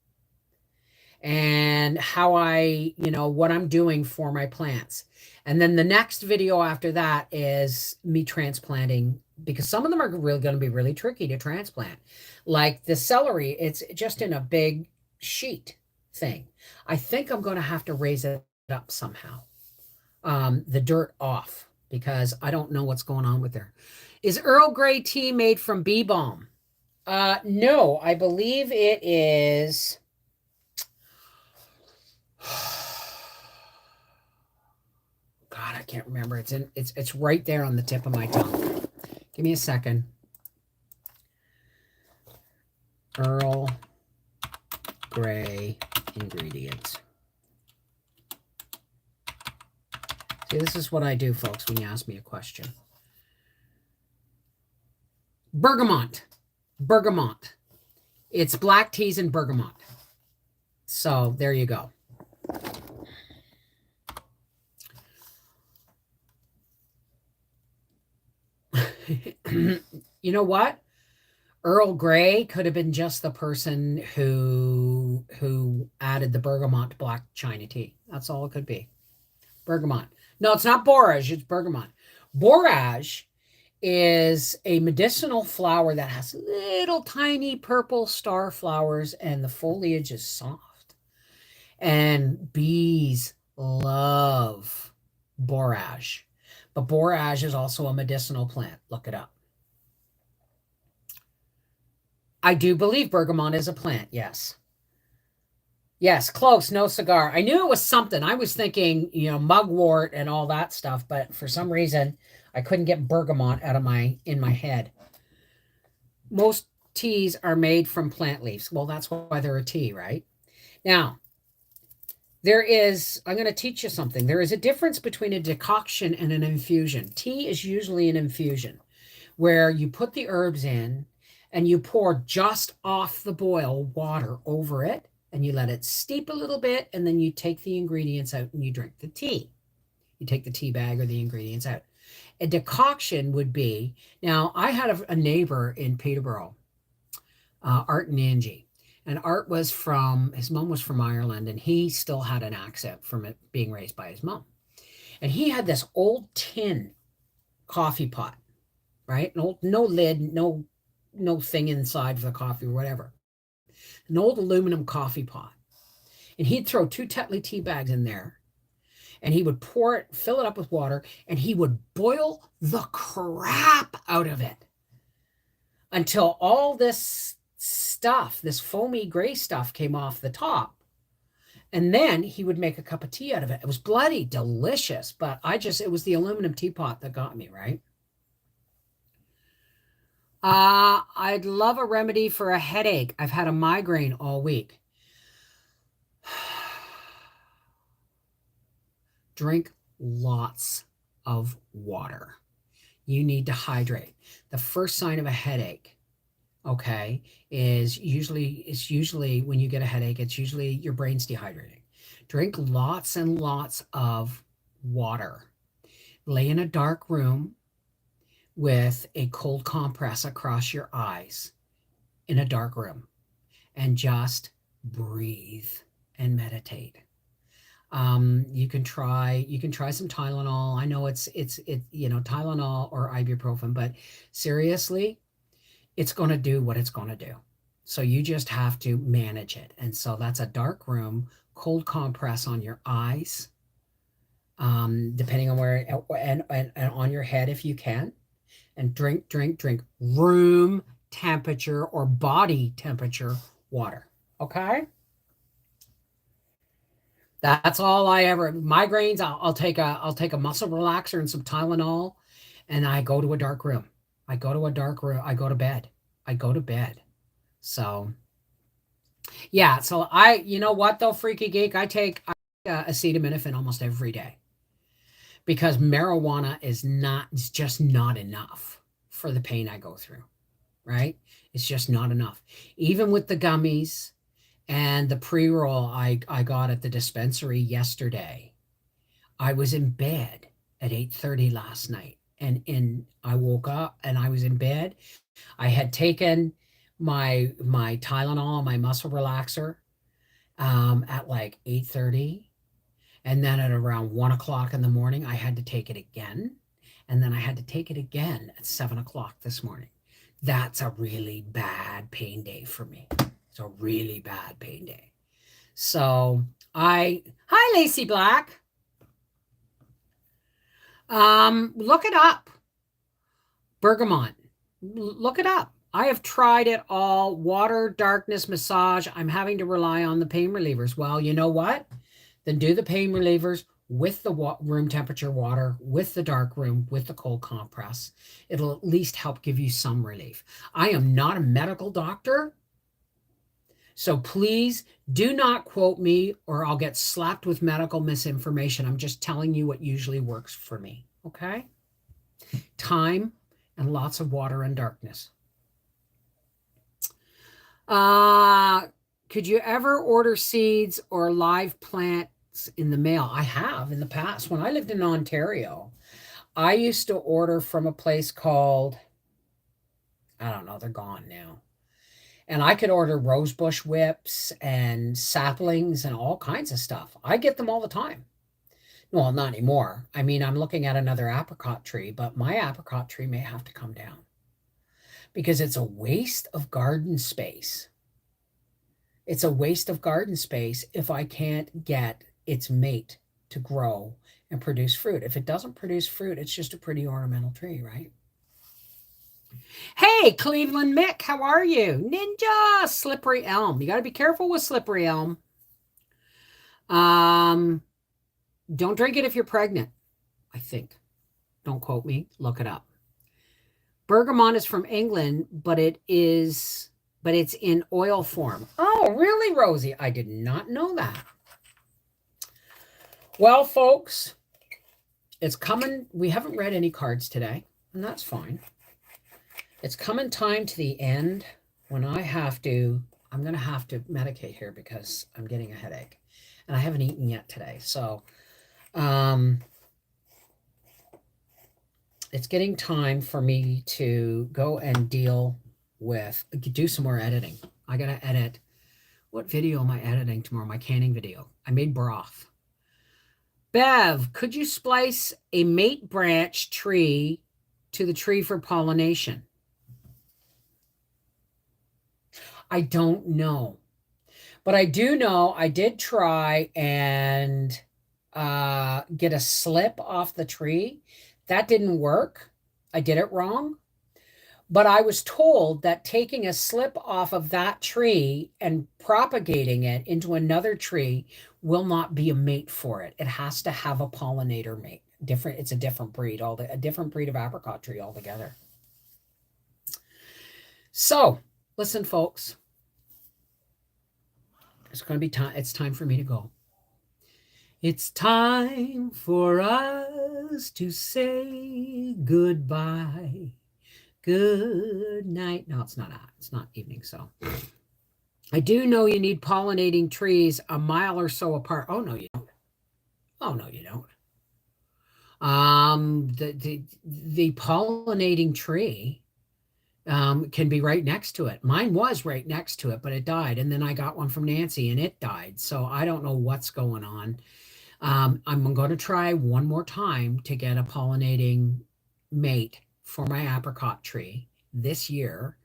and how what I'm doing for my plants. And then the next video after that is me transplanting, because some of them are really going to be really tricky to transplant. Like the celery, it's just in a big sheet thing. I think I'm going to have to raise it up somehow. The dirt off because I don't know what's going on with there. Is Earl Grey tea made from bee balm? No, I believe it is. God, I can't remember. It's right there on the tip of my tongue. Give me a second. Earl Grey ingredients. See, this is what I do, folks, when you ask me a question. Bergamot. Bergamot. It's black teas and bergamot. So there you go. You know what? Earl Grey could have been just the person who added the bergamot black China tea. That's all it could be. Bergamot. No, it's not borage, it's bergamot. Borage is a medicinal flower that has little tiny purple star flowers and the foliage is soft. And bees love borage. But borage is also a medicinal plant. Look it up. I do believe bergamot is a plant, yes. Yes, close, no cigar. I knew it was something. I was thinking, mugwort and all that stuff, but for some reason, I couldn't get bergamot in my head. Most teas are made from plant leaves. Well, that's why they're a tea, right? Now, I'm going to teach you something. There is a difference between a decoction and an infusion. Tea is usually an infusion where you put the herbs in and you pour just off the boil water over it and you let it steep a little bit and then you take the ingredients out and you drink the tea. You take the tea bag or the ingredients out. A decoction would be, now I had a neighbor in Peterborough, Art and Angie. And Art his mom was from Ireland, and he still had an accent from it being raised by his mom. And he had this old tin coffee pot, right? An old, no lid, no thing inside for the coffee or whatever. An old aluminum coffee pot. And he'd throw 2 Tetley tea bags in there, and he would pour it, fill it up with water, and he would boil the crap out of it until all this stuff, this foamy gray stuff came off the top. And then he would make a cup of tea out of it. It was bloody delicious, but it was the aluminum teapot that got me, right? I'd love a remedy for a headache. I've had a migraine all week. Drink lots of water. You need to hydrate. The first sign of a headache, okay, is usually when you get a headache, it's usually your brain's dehydrating. Drink lots and lots of water. Lay in a dark room with a cold compress across your eyes in a dark room and just breathe and meditate. You can try some Tylenol. I know it's Tylenol or ibuprofen, but seriously, it's going to do what it's going to do. So you just have to manage it. And so that's a dark room, cold compress on your eyes, depending on where, and on your head if you can, and drink room temperature or body temperature water. Okay. That's all migraines. I'll take a muscle relaxer and some Tylenol, and I go to a dark room. I go to bed. So yeah. So you know what though, freaky geek, I take acetaminophen almost every day because marijuana is just not enough for the pain I go through, right? It's just not enough. Even with the gummies and the pre-roll I got at the dispensary yesterday, I was in bed at 8:30 last night. And I woke up and I was in bed. I had taken my Tylenol, my muscle relaxer, at like 8:30. And then at around 1 o'clock in the morning, I had to take it again. And then I had to take it again at 7 o'clock this morning. That's a really bad pain day for me. It's a really bad pain day. So hi, Lacey Black. Look it up. Bergamot. Look it up. I have tried it all. Water, darkness, massage. I'm having to rely on the pain relievers. Well, you know what? Then do the pain relievers with the room temperature water, with the dark room, with the cold compress. It'll at least help give you some relief. I am not a medical doctor, So please do not quote me or I'll get slapped with medical misinformation. I'm just telling you what usually works for me. Okay? Time and lots of water and darkness. Could you ever order seeds or live plants in the mail? I have in the past. When I lived in Ontario, I used to order from a place called, I don't know, they're gone now. And I could order rosebush whips and saplings and all kinds of stuff. I get them all the time. Well, not anymore. I mean, I'm looking at another apricot tree, but my apricot tree may have to come down because it's a waste of garden space. It's a waste of garden space if I can't get its mate to grow and produce fruit. If it doesn't produce fruit, it's just a pretty ornamental tree, right? Hey, Cleveland Mick, how are you? Ninja, slippery elm. You got to be careful with slippery elm. Don't drink it if you're pregnant, I think. Don't quote me. Look it up. Bergamot is from England, but it's in oil form. Oh, really, Rosie? I did not know that. Well, folks, it's coming. We haven't read any cards today, and that's fine. It's coming time to the end when I'm going to have to medicate here because I'm getting a headache and I haven't eaten yet today. So, it's getting time for me to go and do some more editing. I got to edit. What video am I editing tomorrow? My canning video. I made broth. Bev, could you splice a mate branch tree to the tree for pollination? I don't know. But I do know I did try and get a slip off the tree. That didn't work. I did it wrong. But I was told that taking a slip off of that tree and propagating it into another tree will not be a mate for it. It has to have a pollinator mate. It's a different breed, a different breed of apricot tree altogether. So, listen, folks. It's going to be time. It's time for me to go. It's time for us to say goodbye. Good night. No, it's not. It's not evening. So I do know you need pollinating trees a mile or so apart. Oh, no, you don't. Oh, no, you don't. The pollinating tree can be right next to it. Mine was right next to it, but it died. And then I got one from Nancy and it died. So I don't know what's going on. I'm going to try one more time to get a pollinating mate for my apricot tree this year.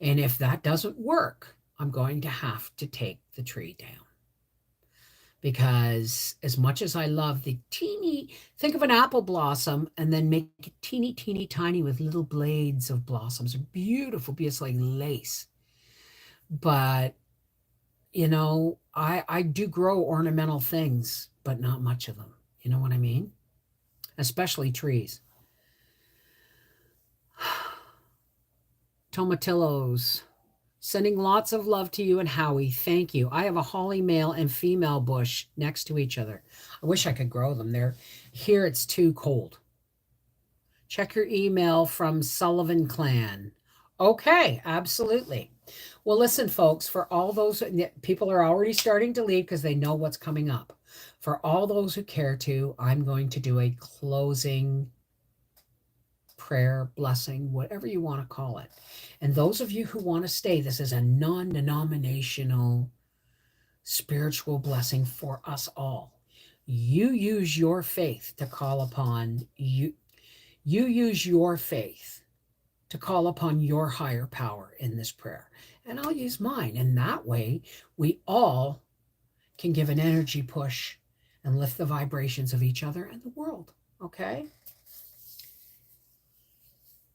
And if that doesn't work, I'm going to have to take the tree down. Because as much as I love the think of an apple blossom and then make it teeny, teeny, tiny with little blades of blossoms. Beautiful, it's like lace. But, I do grow ornamental things, but not much of them. You know what I mean? Especially trees. Tomatillos. Sending lots of love to you and Howie. Thank you. I have a holly male and female bush next to each other. I wish I could grow them. Here it's too cold. Check your email from Sullivan Clan. Okay, absolutely. Well, listen, folks, for all those people are already starting to leave because they know what's coming up. For all those who care to, I'm going to do a closing prayer, blessing, whatever you want to call it. And those of you who want to stay, this is a non-denominational spiritual blessing for us all. You use your faith to call upon you. You use your faith to call upon your higher power in this prayer. And I'll use mine. And that way, we all can give an energy push and lift the vibrations of each other and the world. Okay?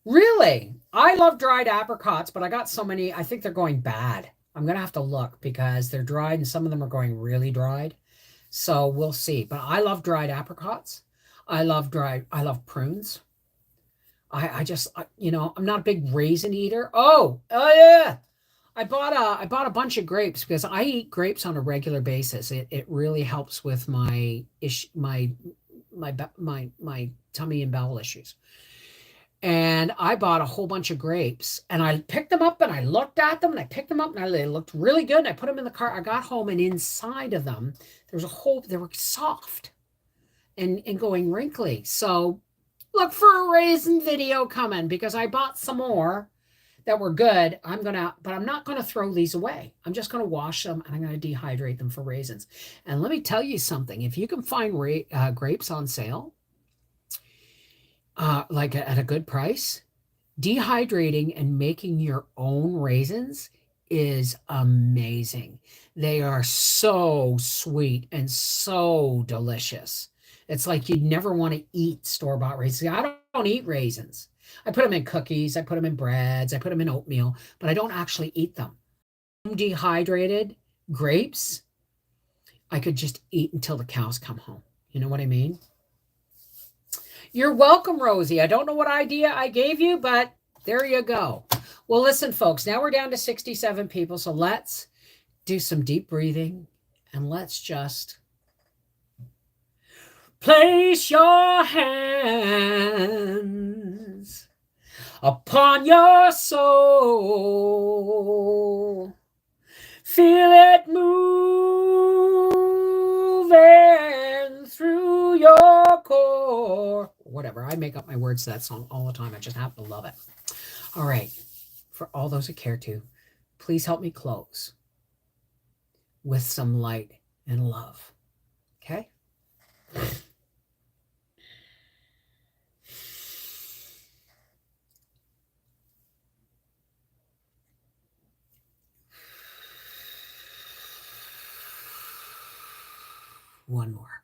Really? I love dried apricots, but I got so many, I think they're going bad. I'm going to have to look because they're dried and some of them are going really dried. So we'll see. But I love dried apricots. I love prunes. I'm not a big raisin eater. Oh yeah. I bought a bunch of grapes because I eat grapes on a regular basis. It really helps with my tummy and bowel issues. And I bought a whole bunch of grapes and I picked them up and I looked at them and I picked them up and they looked really good. And I put them in the car. I got home and inside of them, there was a whole, they were soft and going wrinkly. So look for a raisin video coming because I bought some more that were good. But I'm not gonna throw these away. I'm just gonna wash them and I'm gonna dehydrate them for raisins. And let me tell you something: if you can find grapes on sale, like at a good price, dehydrating and making your own raisins is amazing. They are so sweet and so delicious. It's like you'd never want to eat store-bought raisins. I don't eat raisins. I put them in cookies, I put them in breads, I put them in oatmeal, but I don't actually eat them. Dehydrated grapes, I could just eat until the cows come home. You know what I mean? You're welcome, Rosie. I don't know what idea I gave you, but there you go. Well, listen, folks, now we're down to 67 people, so let's do some deep breathing and let's just place your hands upon your soul. Feel it moving through your core. Whatever. I make up my words to that song all the time. I just happen to love it. All right. For all those who care to, please help me close with some light and love. Okay? One more.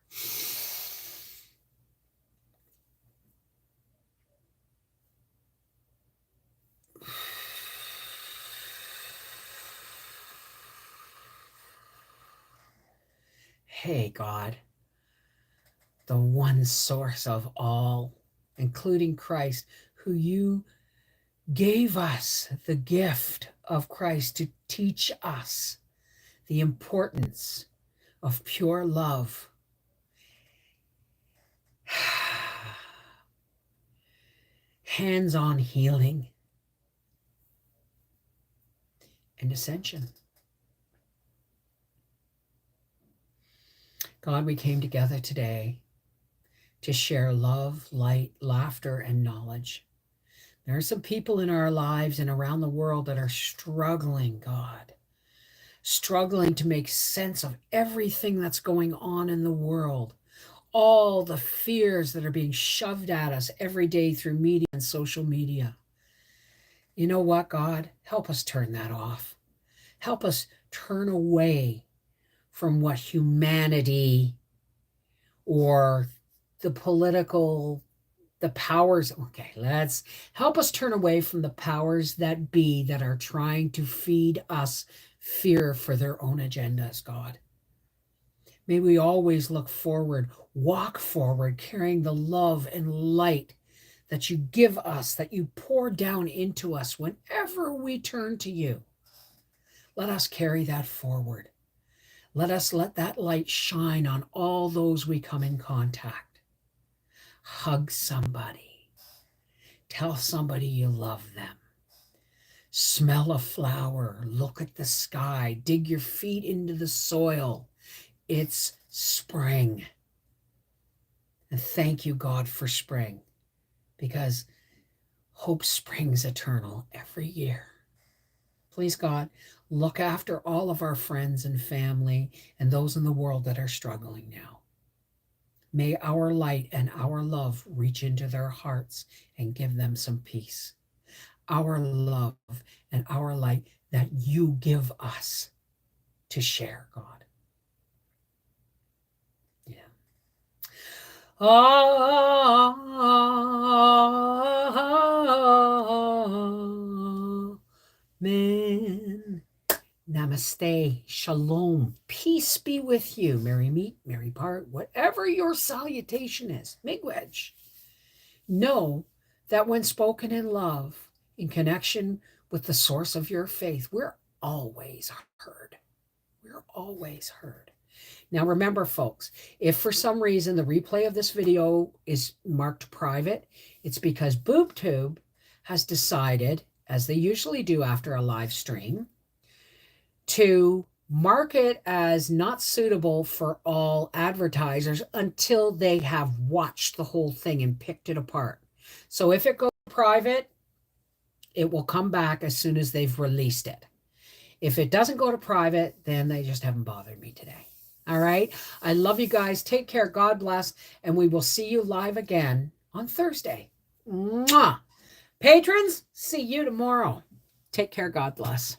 Hey, God, the one source of all, including Christ, who you gave us the gift of Christ to teach us the importance of pure love. Hands-on healing and ascension. God, we came together today to share love, light, laughter, and knowledge. There are some people in our lives and around the world that are struggling, God, struggling to make sense of everything that's going on in the world, all the fears that are being shoved at us every day through media and social media. You know what, God? Help us turn that off. Help us turn away from what humanity or the political, the powers. Okay, let's help us turn away from the powers that be that are trying to feed us fear for their own agendas, God. May we always look forward, walk forward, carrying the love and light that you give us, that you pour down into us whenever we turn to you. Let us carry that forward. Let that light shine on all those we come in contact. Hug somebody. Tell somebody you love them. Smell a flower. Look at the sky. Dig your feet into the soil. It's spring. And thank you, God, for spring, because hope springs eternal every year. Please, God, look after all of our friends and family and those in the world that are struggling now. May our light and our love reach into their hearts and give them some peace. Our love and our light that you give us to share, God. Yeah. Amen. Namaste. Shalom. Peace be with you. Merry meet, merry part, whatever your salutation is. Miigwech. Know that when spoken in love, in connection with the source of your faith, we're always heard. We're always heard. Now, remember, folks, if for some reason the replay of this video is marked private, it's because BoobToob has decided, as they usually do after a live stream, to mark it as not suitable for all advertisers until they have watched the whole thing and picked it apart. So if it goes private, it will come back as soon as they've released it. If it doesn't go to private, then they just haven't bothered me today. All right. I love you guys. Take care. God bless. And we will see you live again on Thursday. Mwah. Patrons, see you tomorrow. Take care. God bless.